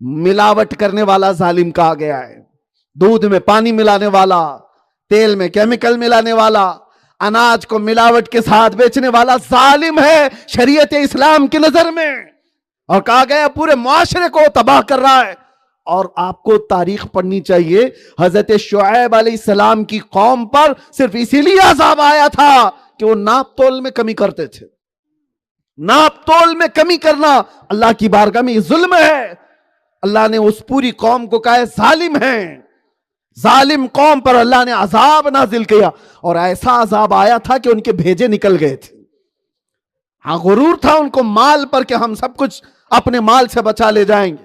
मिलावट करने वाला जालिम कहा गया है, दूध में पानी मिलाने वाला, तेल में केमिकल मिलाने वाला, अनाज को मिलावट के साथ बेचने वाला जालिम है शरीयत इस्लाम की नजर में, और कहा गया पूरे माशरे को तबाह कर रहा है। और आपको तारीख पढ़नी चाहिए, हजरत शुएब अलैहिस्सलाम की कौम पर सिर्फ इसीलिए अज़ाब आया था कि वो नाप तोल में कमी करते थे। नाप तोल में कमी करना अल्लाह की बारगाह में जुल्म है। अल्लाह ने उस पूरी कौम को कहा जालिम है, जालिम कौम पर अल्लाह ने अजाब नाजिल किया, और ऐसा अजाब आया था कि उनके भेजे निकल गए थे। हाँ, गुरूर था उनको माल पर कि हम सब कुछ अपने माल से बचा ले जाएंगे।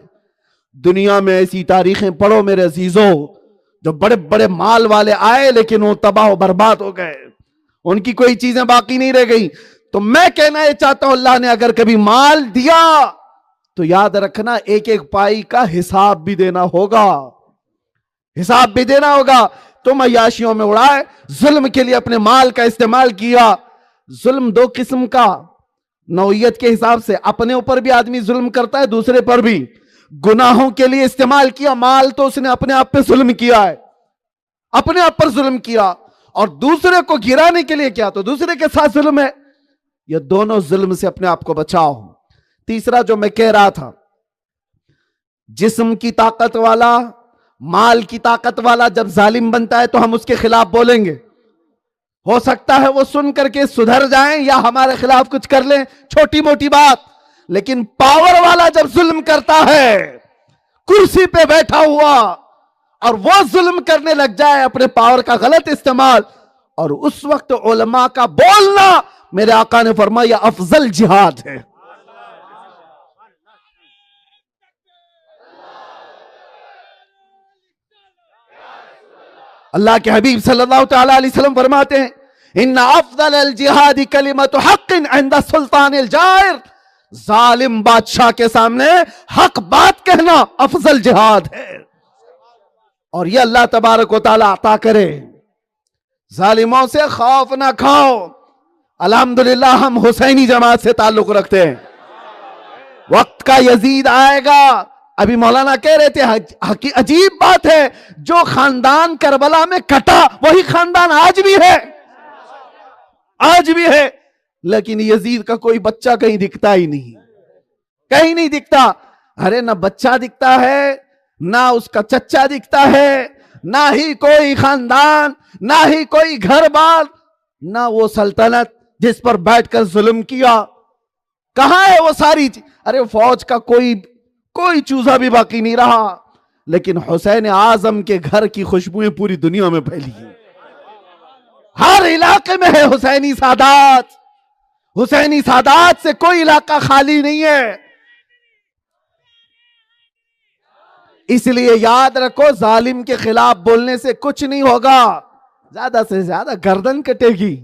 दुनिया में ऐसी तारीखें पढ़ो मेरे अजीजों, जो बड़े बड़े माल वाले आए लेकिन वो तबाह बर्बाद हो गए, उनकी कोई चीजें बाकी नहीं रह गई। तो मैं कहना ये चाहता हूं, अल्लाह ने अगर कभी माल दिया तो याद रखना एक एक पाई का हिसाब भी देना होगा, हिसाब भी देना होगा। तुम अय्याशियों में उड़ाए, जुल्म के लिए अपने माल का इस्तेमाल किया। जुल्म दो किस्म का, नौइयत के हिसाब से अपने ऊपर भी आदमी जुल्म करता है, दूसरे पर भी। गुनाहों के लिए इस्तेमाल किया माल तो उसने अपने आप पे जुल्म किया है, अपने आप पर जुल्म किया, और दूसरे को गिराने के लिए किया तो दूसरे के साथ जुल्म है। ये दोनों जुल्म से अपने आप को बचाओ। तीसरा जो मैं कह रहा था, जिस्म की ताकत वाला, माल की ताकत वाला जब जालिम बनता है तो हम उसके खिलाफ बोलेंगे। हो सकता है वो सुन करके सुधर जाएं या हमारे खिलाफ कुछ कर लें, छोटी मोटी बात। लेकिन पावर वाला जब जुल्म करता है, कुर्सी पे बैठा हुआ, और वो जुल्म करने लग जाए अपने पावर का गलत इस्तेमाल, और उस वक्त उलमा का बोलना, मेरे आका ने फरमाया, अफजल जिहाद है। अल्लाह के हबीब सल्लल्लाहु तआला अलैहि वसल्लम फरमाते हैं, इन्ना अफजल अल जिहाद कलिमतु हक़्क़िन इंदा सुल्तान अल जाइर, जालिम बादशाह के सामने हक बात कहना अफजल जिहाद है। और ये अल्लाह तबारक व तआला अता करे। जालिमों से खौफ ना खाओ। अल्हम्दुलिल्लाह हम हुसैनी जमात से ताल्लुक रखते हैं। वक्त का यजीद आएगा। अभी मौलाना कह रहे थे, अजीब बात है, जो खानदान करबला में कटा वही खानदान आज भी है, आज भी है। लेकिन यजीद का कोई बच्चा कहीं दिखता ही नहीं, कहीं नहीं दिखता। अरे ना बच्चा दिखता है, ना उसका चच्चा दिखता है, ना ही कोई खानदान, ना ही कोई घर बार, ना वो सल्तनत जिस पर बैठकर जुल्म किया। कहां है वो सारी चीज? अरे फौज का कोई चूजा भी बाकी नहीं रहा। लेकिन हुसैन आजम के घर की खुशबुएं पूरी दुनिया में फैली है, हर इलाके में है हुसैनी सादात। हुसैनी सादात से कोई इलाका खाली नहीं है। इसलिए याद रखो, जालिम के खिलाफ बोलने से कुछ नहीं होगा, ज्यादा से ज्यादा गर्दन कटेगी।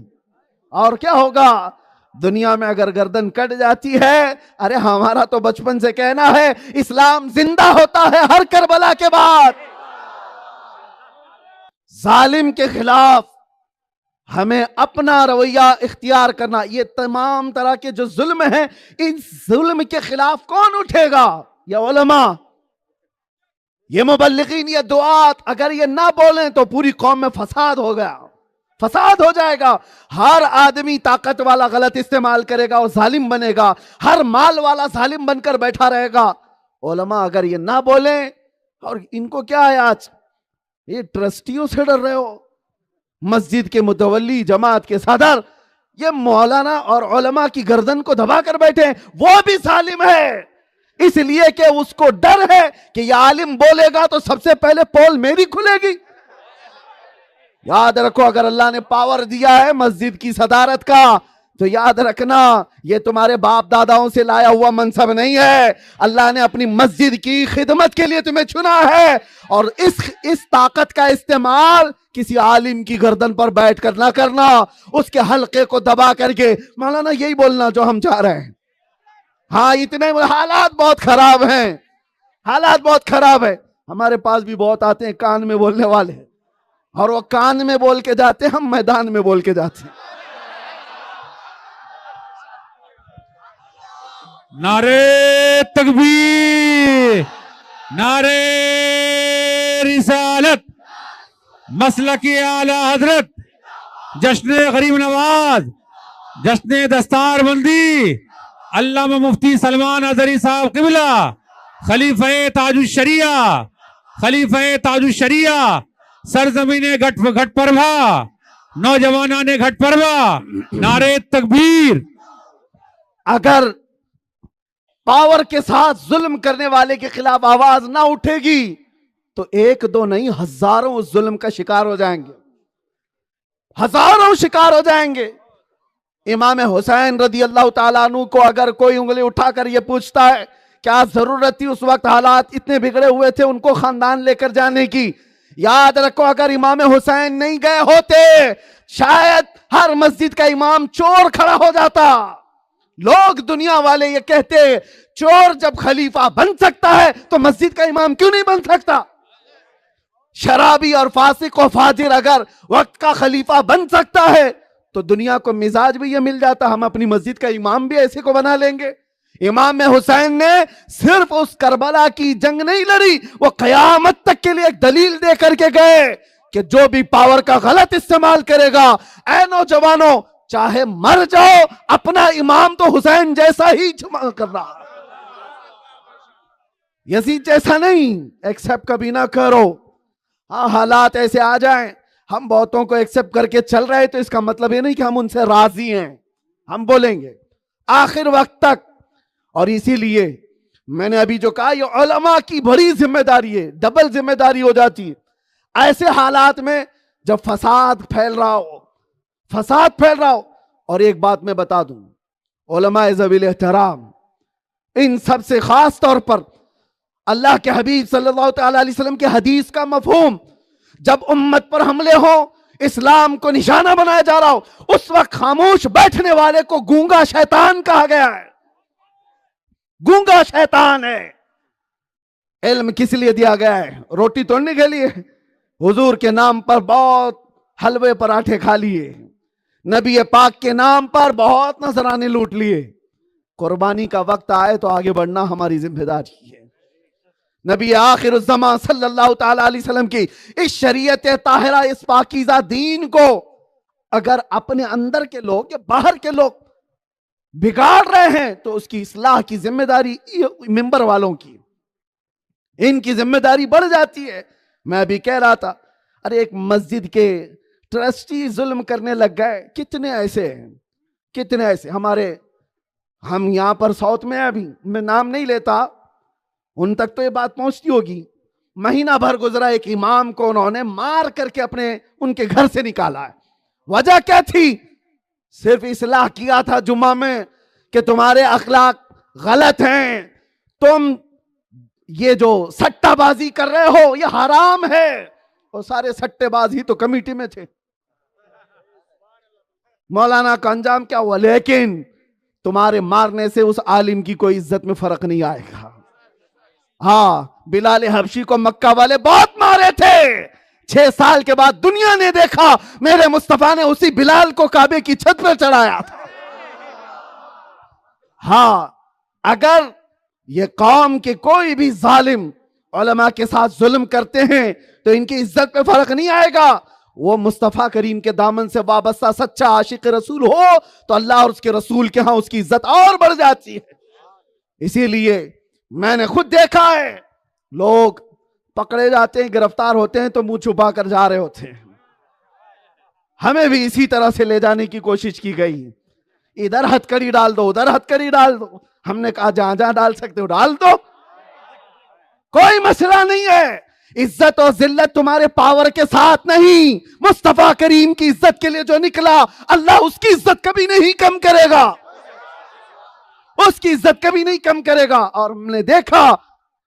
और क्या होगा? दुनिया में अगर गर्दन कट जाती है, अरे हमारा तो बचपन से कहना है, इस्लाम जिंदा होता है हर करबला के बाद। जालिम के खिलाफ हमें अपना रवैया इख्तियार करना। ये तमाम तरह के जो जुल्म है, इन जुल्म के खिलाफ कौन उठेगा? ये उलमा, ये मुबल्लिगीन, ये दुआत। अगर ये ना बोलें तो पूरी कौम में फसाद हो गया, फसाद हो जाएगा। हर आदमी ताकत वाला गलत इस्तेमाल करेगा और जालिम बनेगा, हर माल वाला जालिम बनकर बैठा रहेगा। उलमा अगर ये ना बोले, और इनको क्या है आज, ये ट्रस्टियों से डर रहे हो, मस्जिद के मुतवल्ली, जमात के सदर, ये मौलाना और उलमा की गर्दन को दबा कर बैठे, वो भी जालिम है। इसलिए कि उसको डर है कि ये आलिम बोलेगा तो सबसे पहले पोल मेरी खुलेगी। याद रखो, अगर अल्लाह ने पावर दिया है मस्जिद की सदारत का, तो याद रखना, ये तुम्हारे बाप दादाओं से लाया हुआ मनसब नहीं है। अल्लाह ने अपनी मस्जिद की खिदमत के लिए तुम्हें चुना है। और इस ताकत का इस्तेमाल किसी आलिम की गर्दन पर बैठकर ना करना, उसके हल्के को दबा करके। मौलाना यही बोलना जो हम चाह रहे हैं। हाँ, इतने हालात बहुत खराब हैं, हालात बहुत खराब है। हमारे पास भी बहुत आते हैं कान में बोलने वाले, और वो कान में बोल के जाते हैं, हम मैदान में बोल के जाते हैं। नारे तकबीर, नारे रिसालत, मसलकी आला हजरत, जश्न गरीब नवाज, जश्न दस्तारबंदी, अल्लामा मुफ्ती सलमान अजहरी साहब किबला, खलीफे ताजुशरिया, खलीफे ताजुशरिया, सरजमीने घट परवा, नौजवाना ने घट परवा, नारे तकबीर। अगर पावर के साथ जुल्म करने वाले के खिलाफ आवाज ना उठेगी तो एक दो नहीं हजारों उस जुल्म का शिकार हो जाएंगे, हजारों शिकार हो जाएंगे। इमाम हुसैन रदी अल्लाह ताला अन्हु को अगर कोई उंगली उठाकर यह पूछता है क्या जरूरत थी उस वक्त, हालात इतने बिगड़े हुए थे उनको खानदान लेकर जाने की, याद रखो अगर इमाम हुसैन नहीं गए होते शायद हर मस्जिद का इमाम चोर खड़ा हो जाता। लोग दुनिया वाले ये कहते चोर जब खलीफा बन सकता है तो मस्जिद का इमाम क्यों नहीं बन सकता। शराबी और फासिक और फाजिर अगर वक्त का खलीफा बन सकता है तो दुनिया को मिजाज भी ये मिल जाता, हम अपनी मस्जिद का इमाम भी ऐसे को बना लेंगे। इमाम हुसैन ने सिर्फ उस करबला की जंग नहीं लड़ी, वो कयामत तक के लिए एक दलील दे करके गए कि जो भी पावर का गलत इस्तेमाल करेगा, ऐ नौजवानों चाहे मर जाओ अपना इमाम तो हुसैन जैसा ही जमा करना, यजीद जैसा नहीं, एक्सेप्ट कभी ना करो। हाँ हालात ऐसे आ जाएं हम बहुतों को एक्सेप्ट करके चल रहे तो इसका मतलब ये नहीं कि हम उनसे राजी हैं, हम बोलेंगे आखिर वक्त तक। और इसीलिए मैंने अभी जो कहा ये उलमा की बड़ी जिम्मेदारी है, डबल जिम्मेदारी हो जाती है ऐसे हालात में जब फसाद फैल रहा हो। और एक बात मैं बता दूं, उलमा ज़वील एहतराम इन सब से खास तौर पर अल्लाह के हबीब सल्लल्लाहु अलैहि वसल्लम के हदीस का मफहूम जब उम्मत पर हमले हो, इस्लाम को निशाना बनाया जा रहा हो, उस वक्त खामोश बैठने वाले को गूंगा शैतान कहा गया है। गूंगा शैतान है। इल्म किस लिए दिया गया है? रोटी तोड़ने के लिए। हुजूर के नाम पर बहुत हलवे पराठे खा लिए, नबी पाक के नाम पर बहुत नजराने लूट लिए। कुर्बानी का वक्त आए तो आगे बढ़ना हमारी जिम्मेदारी है। नबी आखिर ज़मा सल्लल्लाहु ताला अलैहि वसल्लम की इस शरीयत ताहिरा, इस पाकीज़ा दीन को अगर अपने अंदर के लोग या बाहर के लोग बिगाड़ रहे हैं तो उसकी इस्लाह की जिम्मेदारी मिंबर वालों की, इनकी जिम्मेदारी बढ़ जाती है। मैं अभी कह रहा था अरे एक मस्जिद के ट्रस्टी जुल्म करने लग गए, कितने ऐसे हैं, कितने ऐसे हमारे, हम यहां पर साउथ में अभी मैं नाम नहीं लेता, उन तक तो ये बात पहुंचती होगी। महीना भर गुजरा, एक इमाम को उन्होंने मार करके अपने उनके घर से निकाला है। वजह क्या थी? सिर्फ इस्लाह किया था जुम्मा में कि तुम्हारे अखलाक गलत हैं, तुम ये जो सट्टाबाजी कर रहे हो ये हराम है। और सारे सट्टेबाजी तो कमेटी में थे। मौलाना का अंजाम क्या हुआ? लेकिन तुम्हारे मारने से उस आलिम की कोई इज्जत में फर्क नहीं आएगा। हाँ, बिलाल हबशी को मक्का वाले बहुत मारे थे। 6 साल के बाद दुनिया ने देखा मेरे मुस्तफा ने उसी बिलाल को काबे की छत पर चढ़ाया था। हाँ, अगर ये कौम के कोई भी जालिम उलमा के साथ जुल्म करते हैं तो इनकी इज्जत पे फर्क नहीं आएगा। वो मुस्तफा करीम के दामन से वाबस्ता सच्चा आशिक रसूल हो तो अल्लाह और उसके रसूल के यहां उसकी इज्जत और बढ़ जाती है। इसीलिए मैंने खुद देखा है, लोग पकड़े जाते हैं, गिरफ्तार होते हैं तो मुंह छुपा कर जा रहे होते हैं। हमें भी इसी तरह से ले जाने की कोशिश की गई, इधर हथकड़ी डाल दो, उधर हथकड़ी डाल दो। हमने कहा जहां जहां डाल सकते हो डाल दो, कोई मसला नहीं है। इज्जत और जिल्लत तुम्हारे पावर के साथ नहीं, मुस्तफा करीम की इज्जत के लिए जो निकला अल्लाह उसकी इज्जत कभी नहीं कम करेगा, उसकी इज्जत कभी नहीं कम करेगा। और हमने देखा,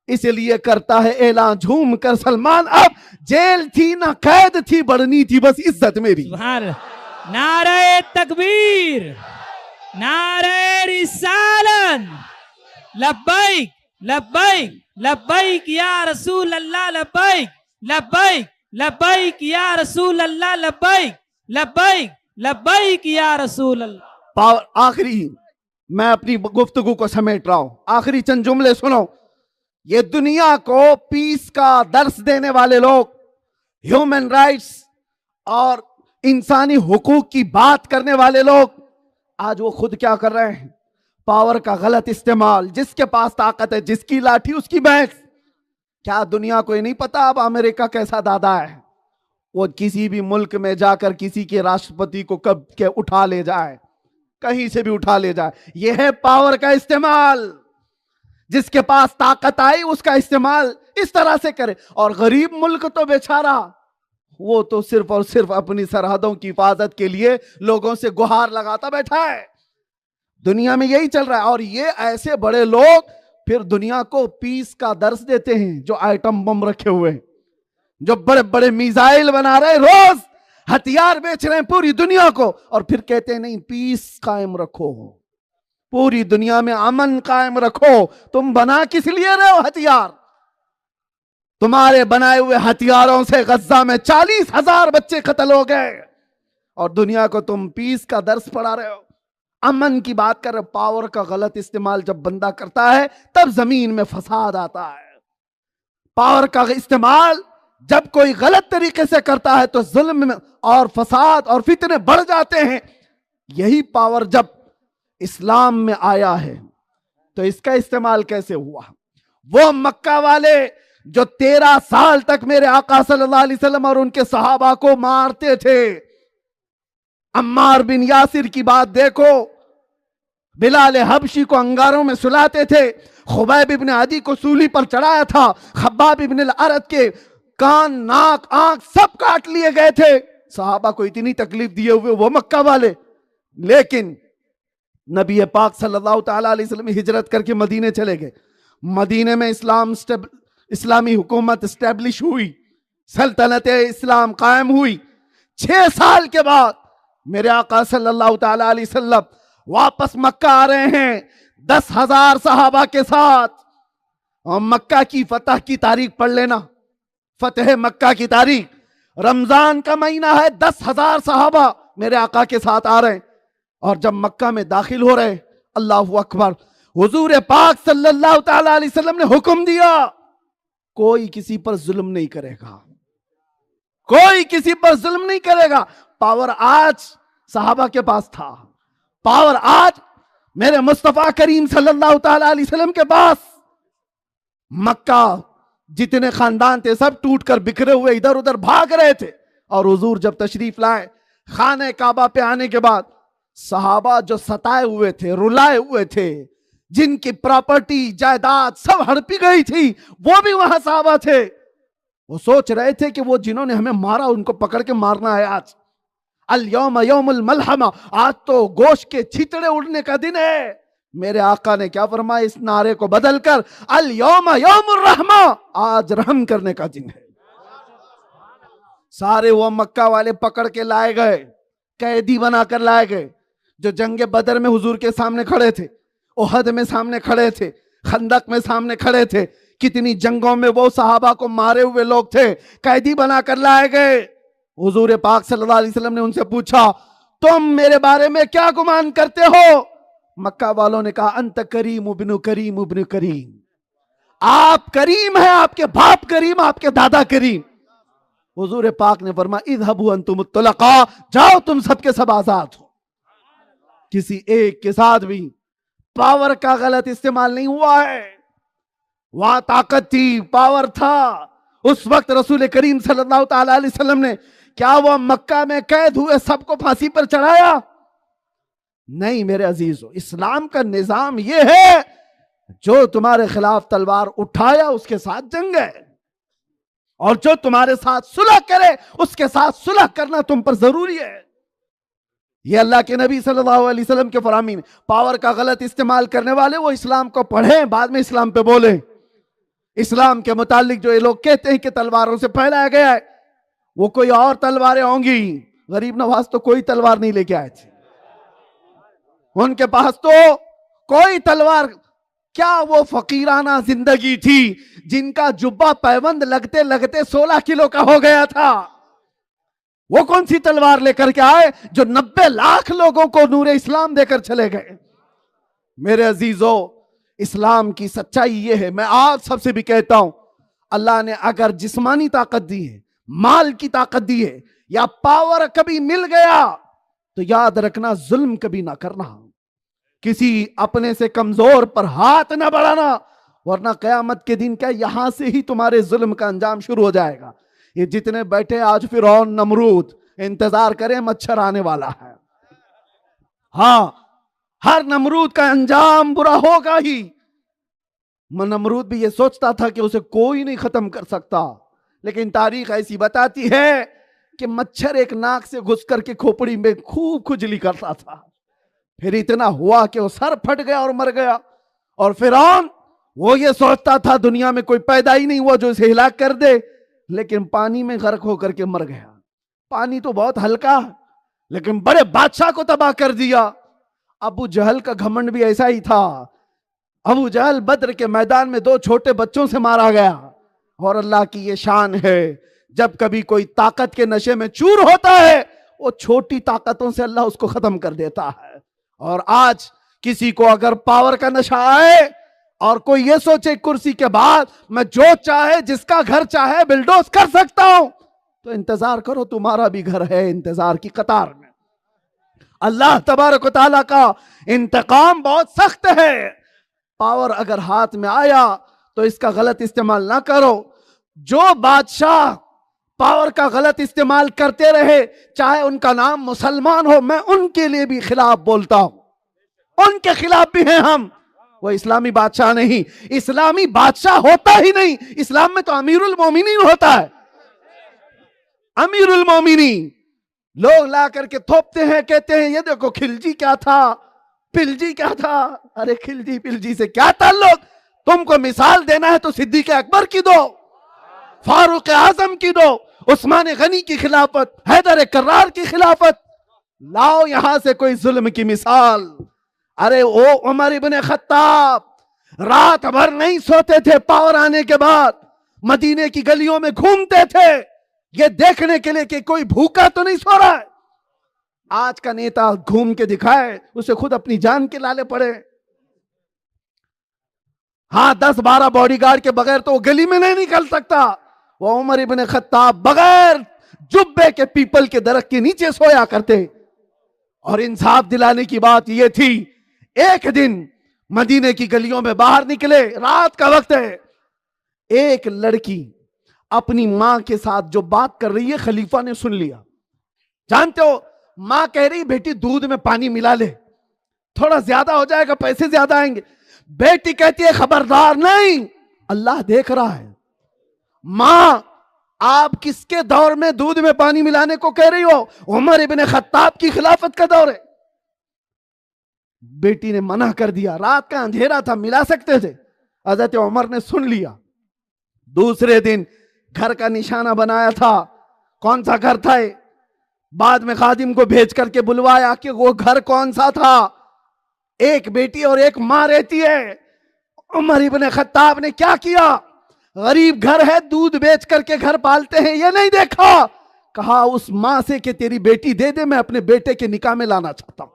इसलिए करता है ऐलान झूम कर सलमान, अब जेल थी ना कैद थी, बढ़नी थी बस इज्जत मेरी। नारे तकबीर, नारे रिसालत, लब्बैक लब्बैक लब्बैक या रसूल अल्लाह, लब्बैक लब्बैक लब्बैक या रसूल अल्लाह, लब्बैक लब्बैक लब्बैक या रसूल अल्लाह। आखिरी मैं अपनी गुफ्तगू को समेट रहा हूं, आखिरी चंद जुमले सुनो। ये दुनिया को पीस का दर्स देने वाले लोग, ह्यूमन राइट्स और इंसानी हुकूक की बात करने वाले लोग, आज वो खुद क्या कर रहे हैं? पावर का गलत इस्तेमाल। जिसके पास ताकत है, जिसकी लाठी उसकी भैंस। क्या दुनिया को ये नहीं पता अब अमेरिका कैसा दादा है? वो किसी भी मुल्क में जाकर किसी के राष्ट्रपति को कब के उठा ले जाए, कहीं से भी उठा ले जाए। यह है पावर का इस्तेमाल। जिसके पास ताकत आई उसका इस्तेमाल इस तरह से करे। और गरीब मुल्क तो बेचारा, वो तो सिर्फ और सिर्फ अपनी सरहदों की हिफाजत के लिए लोगों से गुहार लगाता बैठा है। दुनिया में यही चल रहा है। और ये ऐसे बड़े लोग फिर दुनिया को पीस का दर्श देते हैं, जो आइटम बम रखे हुए हैं, जो बड़े बड़े मिसाइल बना रहे, रोज हथियार बेच रहे हैं पूरी दुनिया को, और फिर कहते हैं नहीं पीस कायम रखो, पूरी दुनिया में अमन कायम रखो। तुम बना किस लिए रहे हो हथियार? तुम्हारे बनाए हुए हथियारों से गज्जा में 40,000 बच्चे कत्ल हो गए, और दुनिया को तुम पीस का दर्स पढ़ा रहे हो, अमन की बात कर रहे हो। पावर का गलत इस्तेमाल जब बंदा करता है तब जमीन में फसाद आता है। पावर का इस्तेमाल जब कोई गलत तरीके से करता है तो जुल्म में और फसाद और फितने बढ़ जाते हैं। यही पावर जब इस्लाम में आया है तो इसका इस्तेमाल कैसे हुआ? वो मक्का वाले जो 13 साल तक मेरे आका सल्लल्लाहु अलैहि वसल्लम और उनके सहाबा को मारते थे। अम्मार बिन यासिर की बात देखो, बिलाल हबशी को अंगारों में सुलाते थे, खुबैब इब्न अदी को सूली पर चढ़ाया था, खब्बाब इब्न अल-अरत के कान नाक आंख सब काट लिए गए थे। सहाबा को इतनी तकलीफ दिए हुए वो मक्का वाले, लेकिन नबी पाक सल्लल्लाहु ताला अलैहि वसल्लम हिजरत करके मदीने चले गए। मदीने में इस्लामी हुकूमत स्टैब्लिश हुई, सल्तनत इस्लाम कायम हुई। 6 साल के बाद मेरे आका सल्लल्लाहु ताला अलैहि वसल्लम वापस मक्का आ रहे हैं 10,000 सहाबा के साथ। और मक्का की फतह की तारीख पढ़ लेना, फतेह मक्का की तारीख, रमजान का महीना है, 10,000 सहाबा मेरे आका के साथ आ रहे हैं। और जब मक्का में दाखिल हो रहे, अल्लाहु अकबर, हुजूर पाक सल्लल्लाहु ताला अलैहि वसल्लम ने हुक्म दिया कोई किसी पर जुल्म नहीं करेगा, कोई किसी पर जुल्म नहीं करेगा। पावर आज सहाबा के पास था, पावर आज मेरे मुस्तफा करीम सल्लल्लाहु ताला अलैहि वसल्लम के पास। मक्का जितने खानदान थे सब टूट कर बिखरे हुए इधर उधर भाग रहे थे। और हुजूर जब तशरीफ लाए खाने काबा पे आने के बाद, सहाबा जो सताए हुए थे, रुलाए हुए थे, जिनकी प्रॉपर्टी जायदाद सब हड़पी गई थी, वो भी वहां सहाबा थे। वो सोच रहे थे कि वो जिन्होंने हमें मारा उनको पकड़ के मारना है आज। अल यौम यौमुल मलहमा, आज तो गोश्त के छितड़े उड़ने का दिन है। मेरे आका ने क्या फरमाया इस नारे को बदलकर, अल यौम यौमुर रहमा, आज रहम करने का दिन है। सारे वो मक्का वाले पकड़ के लाए गए, कैदी बनाकर लाए गए, जो जंगे बदर में हुजूर के सामने खड़े थे, ओहद में सामने खड़े थे, खंदक में सामने खड़े थे, कितनी जंगों में वो सहाबा को मारे हुए लोग थे, कैदी बनाकर लाए गए। हुजूर पाक सल्लल्लाहु अलैहि वसल्लम ने उनसे पूछा, तुम मेरे बारे में क्या गुमान करते हो? मक्का वालों ने कहा, अंत करीम इब्नु करीम इब्नु करीम, आप करीम हैं, आपके बाप करीम, आपके दादा करीम। हुजूर पाक ने फरमाया, इज़हबू अंतुम तुलका, जाओ तुम सबके सब आजाद हो। किसी एक के साथ भी पावर का गलत इस्तेमाल नहीं हुआ है। वहां ताकत थी, पावर था। उस वक्त रसूल करीम सल्लल्लाहु ताला अलैहि वसल्लम ने क्या वो मक्का में कैद हुए सबको फांसी पर चढ़ाया? नहीं मेरे अजीजों, इस्लाम का निजाम यह है, जो तुम्हारे खिलाफ तलवार उठाया उसके साथ जंग है, और जो तुम्हारे साथ सुलह करे उसके साथ सुलह करना तुम पर जरूरी है। ये अल्लाह के नबी सल्लल्लाहु अलैहि वसल्लम के फरामीन। पावर का गलत इस्तेमाल करने वाले वो इस्लाम को पढ़ें, बाद में इस्लाम पे बोले। इस्लाम के मुतालिक जो ये लोग कहते हैं कि तलवारों से फैलाया गया है, वो कोई और तलवारें होंगी। गरीब नवाज तो कोई तलवार नहीं लेके आए थे, उनके पास तो कोई तलवार क्या, वो फकीराना जिंदगी थी जिनका जुब्बा पैबंद लगते लगते 16 किलो का हो गया था। वो कौन सी तलवार लेकर के आए जो 90 लाख लोगों को नूर इस्लाम देकर चले गए? मेरे अजीजों, इस्लाम की सच्चाई ये है। मैं आप सबसे भी कहता हूं, अल्लाह ने अगर जिस्मानी ताकत दी है, माल की ताकत दी है, या पावर कभी मिल गया, तो याद रखना जुल्म कभी ना करना, किसी अपने से कमजोर पर हाथ ना बढ़ाना, वरना कयामत के दिन क्या यहां से ही तुम्हारे जुल्म का अंजाम शुरू हो जाएगा। ये जितने बैठे आज फिरौन नमरूद, इंतजार करें, मच्छर आने वाला है। हाँ, हर नमरूद का अंजाम बुरा होगा ही। नमरूद भी ये सोचता था कि उसे कोई नहीं खत्म कर सकता, लेकिन तारीख ऐसी बताती है कि मच्छर एक नाक से घुस करके खोपड़ी में खूब खुजली करता था। फिर इतना हुआ कि वो सर फट गया और मर गया। और फिरौन वो ये सोचता था दुनिया में कोई पैदा ही नहीं हुआ जो इसे हिलाक कर दे, लेकिन पानी में गर्क होकर के मर गया। पानी तो बहुत हल्का है, लेकिन बड़े बादशाह को तबाह कर दिया। अबू जहल का घमंड भी ऐसा ही था। अबू जहल बद्र के मैदान में 2 छोटे बच्चों से मारा गया। और अल्लाह की ये शान है, जब कभी कोई ताकत के नशे में चूर होता है, वो छोटी ताकतों से अल्लाह उसको खत्म कर देता है। और आज किसी को अगर पावर का नशा आए और कोई ये सोचे कुर्सी के बाद मैं जो चाहे जिसका घर चाहे बिल्डोज कर सकता हूं, तो इंतजार करो, तुम्हारा भी घर है इंतजार की कतार में। अल्लाह तबारक व तआला का इंतकाम बहुत सख्त है। पावर अगर हाथ में आया तो इसका गलत इस्तेमाल ना करो। जो बादशाह पावर का गलत इस्तेमाल करते रहे, चाहे उनका नाम मुसलमान हो, मैं उनके लिए भी खिलाफ बोलता हूं। उनके खिलाफ भी हैं हम। वो इस्लामी बादशाह नहीं, इस्लामी बादशाह होता ही नहीं। इस्लाम में तो अमीरुल मोमिनीन होता है। अमीरुल मोमिनीन लोग ला करके थोपते हैं, कहते हैं ये देखो खिलजी क्या था, पिलजी क्या था। अरे खिलजी पिलजी से क्या ताल्लुक? तुमको मिसाल देना है तो सिद्दीक अकबर की दो, फारूक आजम की दो, उस्मान गनी की खिलाफत, हैदर कर्रार की खिलाफत। लाओ यहां से कोई जुल्म की मिसाल। अरे ओ उमर इब्ने खत्ताब रात भर नहीं सोते थे, पावर आने के बाद मदीने की गलियों में घूमते थे ये देखने के लिए कि कोई भूखा तो नहीं सो रहा है। आज का नेता घूम के दिखाए, उसे खुद अपनी जान के लाले पड़े। हाँ 10-12 बॉडीगार्ड के बगैर तो वो गली में नहीं निकल सकता। वो उमर इब्ने खत्ताब बगैर जुब्बे के पीपल के दरख्त के नीचे सोया करते। और इंसाफ दिलाने की बात यह थी, एक दिन मदीने की गलियों में बाहर निकले, रात का वक्त है, एक लड़की अपनी मां के साथ जो बात कर रही है खलीफा ने सुन लिया। जानते हो, मां कह रही बेटी दूध में पानी मिला ले, थोड़ा ज्यादा हो जाएगा, पैसे ज्यादा आएंगे। बेटी कहती है खबरदार, नहीं, अल्लाह देख रहा है। मां आप किसके दौर में दूध में पानी मिलाने को कह रही हो? उमर इब्ने खत्ताब की खिलाफत का दौर है। बेटी ने मना कर दिया, रात का अंधेरा था, मिला सकते थे। हजरत उमर ने सुन लिया। दूसरे दिन घर का निशाना बनाया था। कौन सा घर था? बाद में खादिम को भेज करके बुलवाया कि वो घर कौन सा था। एक बेटी और एक मां रहती है। उमर इब्ने खत्ताब ने क्या किया? गरीब घर है, दूध बेच करके घर पालते हैं, ये नहीं देखा। कहा उस मां से कि तेरी बेटी दे दे, मैं अपने बेटे के निकाह में लाना चाहता हूं।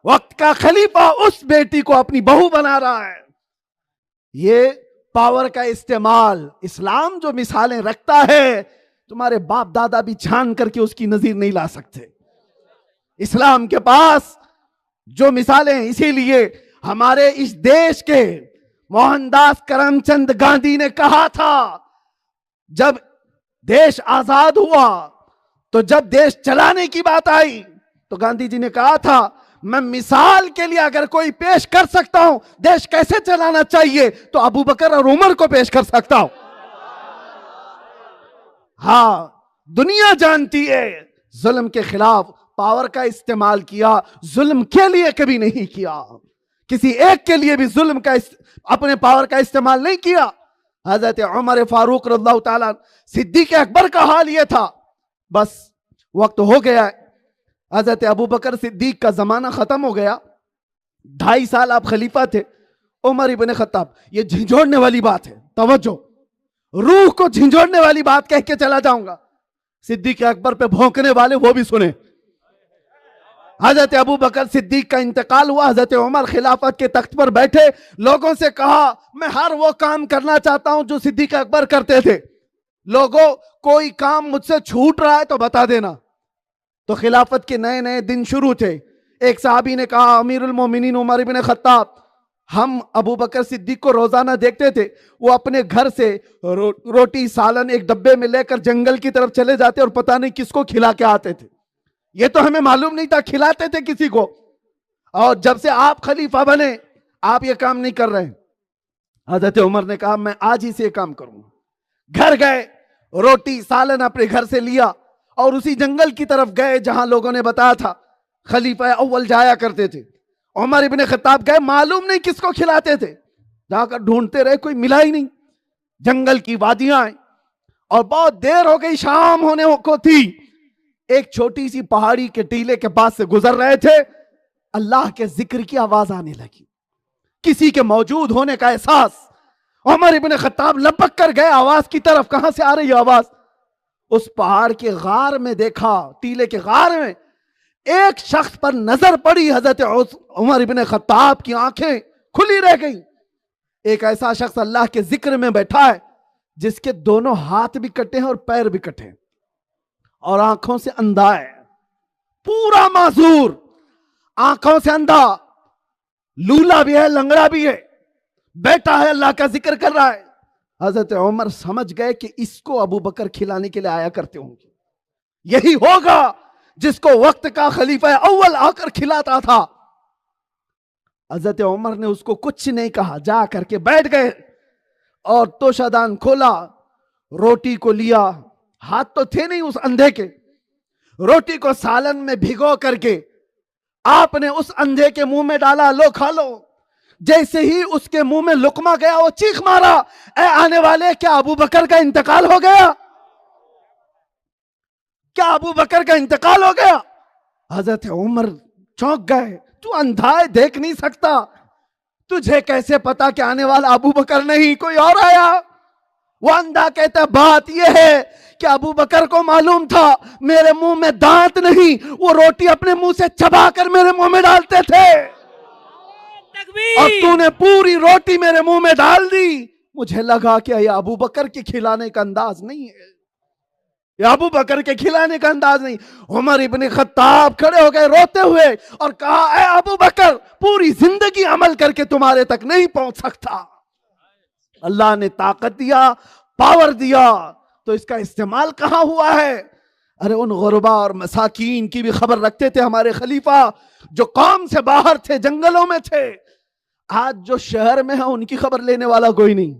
वक्त का खलीफा उस बेटी को अपनी बहू बना रहा है। ये पावर का इस्तेमाल, इस्लाम जो मिसालें रखता है, तुम्हारे बाप दादा भी जान करके उसकी नजीर नहीं ला सकते। इस्लाम के पास जो मिसालें, इसीलिए हमारे इस देश के मोहनदास करमचंद गांधी ने कहा था, जब देश आजाद हुआ तो जब देश चलाने की बात आई तो गांधी जी ने कहा था, मैं मिसाल के लिए अगर कोई पेश कर सकता हूं देश कैसे चलाना चाहिए तो अबू बकर और उमर को पेश कर सकता हूं। हाँ, दुनिया जानती है जुल्म के खिलाफ पावर का इस्तेमाल किया, जुल्म के लिए कभी नहीं किया। किसी एक के लिए भी जुल्म का अपने पावर का इस्तेमाल नहीं किया। हजरत उमर फारूक रज़ियल्लाहु ताला, सिद्दीक अकबर का हाल यह था। बस वक्त हो गया है, हजरत अबू बकर सिद्दीक का जमाना खत्म हो गया। 2.5 साल आप खलीफा थे। उमर इब्ने खत्ताब, ये झिंझोड़ने वाली बात है, तवज्जो, रूह को झिंझोड़ने वाली बात कह के चला जाऊंगा। सिद्दीक अकबर पे भौंकने वाले वो भी सुने। हजरत अबू बकर सिद्दीक का इंतकाल हुआ। हजरत उमर खिलाफत के तख्त पर बैठे, लोगों से कहा मैं हर वो काम करना चाहता हूं जो सिद्दीक अकबर करते थे। लोगों, कोई काम मुझसे छूट रहा है तो बता देना। तो खिलाफत के नए नए दिन शुरू थे। एक साहबी ने कहा, अमीरुल मोमिनीन उमर इब्ने खत्ताब, हम अबू बकर सिद्दीक को रोजाना देखते थे, वो अपने घर से रोटी सालन एक डब्बे में लेकर जंगल की तरफ चले जाते और पता नहीं किसको खिला के आते थे। ये तो हमें मालूम नहीं था, खिलाते थे किसी को। और जब से आप खलीफा बने, आप ये काम नहीं कर रहे। हजरत उमर ने कहा मैं आज ही से ये काम करूंगा। घर गए, रोटी सालन अपने घर से लिया और उसी जंगल की तरफ गए जहां लोगों ने बताया था खलीफा अव्वल जाया करते थे। उमर इब्ने खत्ताब गए, मालूम नहीं किसको खिलाते थे, जाकर ढूंढते रहे, कोई मिला ही नहीं। जंगल की वादियां आई और बहुत देर हो गई, शाम होने को थी। एक छोटी सी पहाड़ी के टीले के पास से गुजर रहे थे, अल्लाह के जिक्र की आवाज आने लगी, किसी के मौजूद होने का एहसास। उमर इब्ने खत्ताब लपक कर गए आवाज की तरफ, कहां से आ रही है आवाज? उस पहाड़ के गार में देखा, टीले के गार में एक शख्स पर नजर पड़ी। हजरत उमर इब्ने खत्ताब की आंखें खुली रह गई। एक ऐसा शख्स अल्लाह के जिक्र में बैठा है जिसके दोनों हाथ भी कटे हैं और पैर भी कटे हैं और आंखों से अंधा है, पूरा माजूर, आंखों से अंधा, लूला भी है, लंगड़ा भी है, बैठा है, अल्लाह का जिक्र कर रहा है। हजरत उमर समझ गए कि इसको अबू बकर खिलाने के लिए आया करते होंगे, यही होगा जिसको वक्त का खलीफा अव्वल आकर खिलाता था। हजरत उमर ने उसको कुछ नहीं कहा, जा करके बैठ गए और तोशादान खोला, रोटी को लिया, हाथ तो थे नहीं उस अंधे के, रोटी को सालन में भिगो करके आपने उस अंधे के मुंह में डाला, लो खा लो। जैसे ही उसके मुंह में लुकमा गया वो चीख मारा, ए आने वाले, क्या अबू बकर का इंतकाल हो गया? क्या अबू बकर का इंतकाल हो गया? हजरत उमर चौंक गए, तू अंधा है, देख नहीं सकता, तुझे कैसे पता कि आने वाला अबू बकर नहीं कोई और आया? वो अंधा कहता बात यह है कि अबू बकर को मालूम था मेरे मुंह में दांत नहीं, वो रोटी अपने मुंह से चबा कर मेरे मुंह में डालते थे और तूने पूरी रोटी मेरे मुंह में डाल दी। मुझे लगा कि यह अबू बकर के खिलाने का अंदाज नहीं है, यह अबू बकर के खिलाने का अंदाज नहीं। उमर इब्ने खत्ताब खड़े हो गए रोते हुए और कहा, ए अबू बकर, पूरी जिंदगी अमल करके तुम्हारे तक नहीं पहुंच सकता। अल्लाह ने ताकत दिया, पावर दिया, तो इसका इस्तेमाल कहां हुआ है? अरे उन गुरबा और मसाकीन की भी खबर रखते थे हमारे खलीफा, जो कौम से बाहर थे, जंगलों में थे। आज जो शहर में है उनकी खबर लेने वाला कोई नहीं।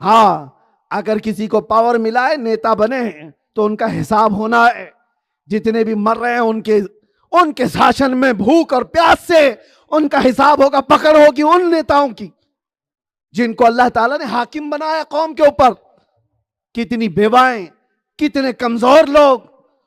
हाँ, अगर किसी को पावर मिला है, नेता बने हैं, तो उनका हिसाब होना है। जितने भी मर रहे हैं उनके शासन में भूख और प्यास से उनका हिसाब होगा, पकड़ होगी उन नेताओं की जिनको अल्लाह ताला ने हाकिम बनाया कौम के ऊपर। कितनी बेवाएं, कितने कमजोर लोग,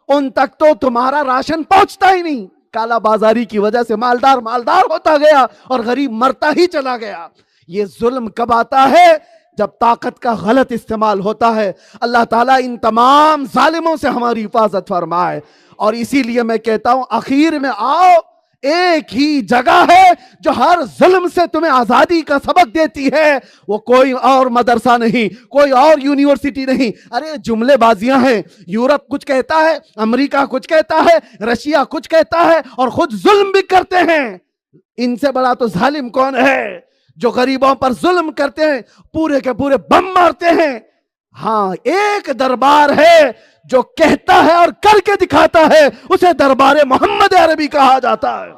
उन तक तो तुम्हारा राशन पहुंचता ही नहीं। काला बाजारी की वजह से मालदार होता गया और गरीब मरता ही चला गया। ये जुल्म कब आता है? जब ताकत का गलत इस्तेमाल होता है। अल्लाह ताला इन तमाम जालिमों से हमारी हिफाजत फरमाए। और इसीलिए मैं कहता हूं, आखिर में आओ, एक ही जगह है जो हर जुल्म से तुम्हें आजादी का सबक देती है, वो कोई और मदरसा नहीं, कोई और यूनिवर्सिटी नहीं। अरे जुमलेबाजियां हैं, यूरोप कुछ कहता है, अमेरिका कुछ कहता है, रशिया कुछ कहता है और खुद जुल्म भी करते हैं। इनसे बड़ा तो जालिम कौन है जो गरीबों पर जुल्म करते हैं, पूरे के पूरे बम मारते हैं। हाँ, एक दरबार है जो कहता है और करके दिखाता है, उसे दरबार मोहम्मद अरबी कहा जाता है।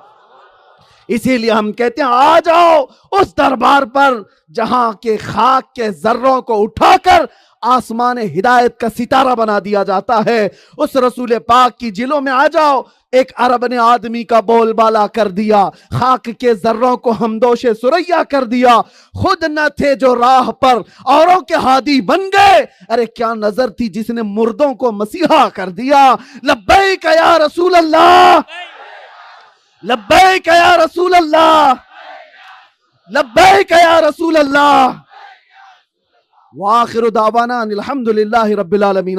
इसीलिए हम कहते हैं, आ जाओ उस दरबार पर जहां के खाक के जर्रों को उठाकर आसमान हिदायत का सितारा बना दिया जाता है। उस रसूल पाक की जिलों में आ जाओ। एक अरब ने आदमी का बोलबाला कर दिया, खाक के जर्रों को हमदोशे सुरैया कर दिया। खुद न थे जो राह पर, औरों के हादी बन गए। अरे क्या नजर थी जिसने मुर्दों को मसीहा कर दिया। लब्बैक या रसूल अल्लाह, लब्बैक या रसूल अल्लाह, लब्बैक या रसूल अल्लाह। वाखिरु दावाना अनिल हम्दुलिल्लाहि रब्बिल आलमीन।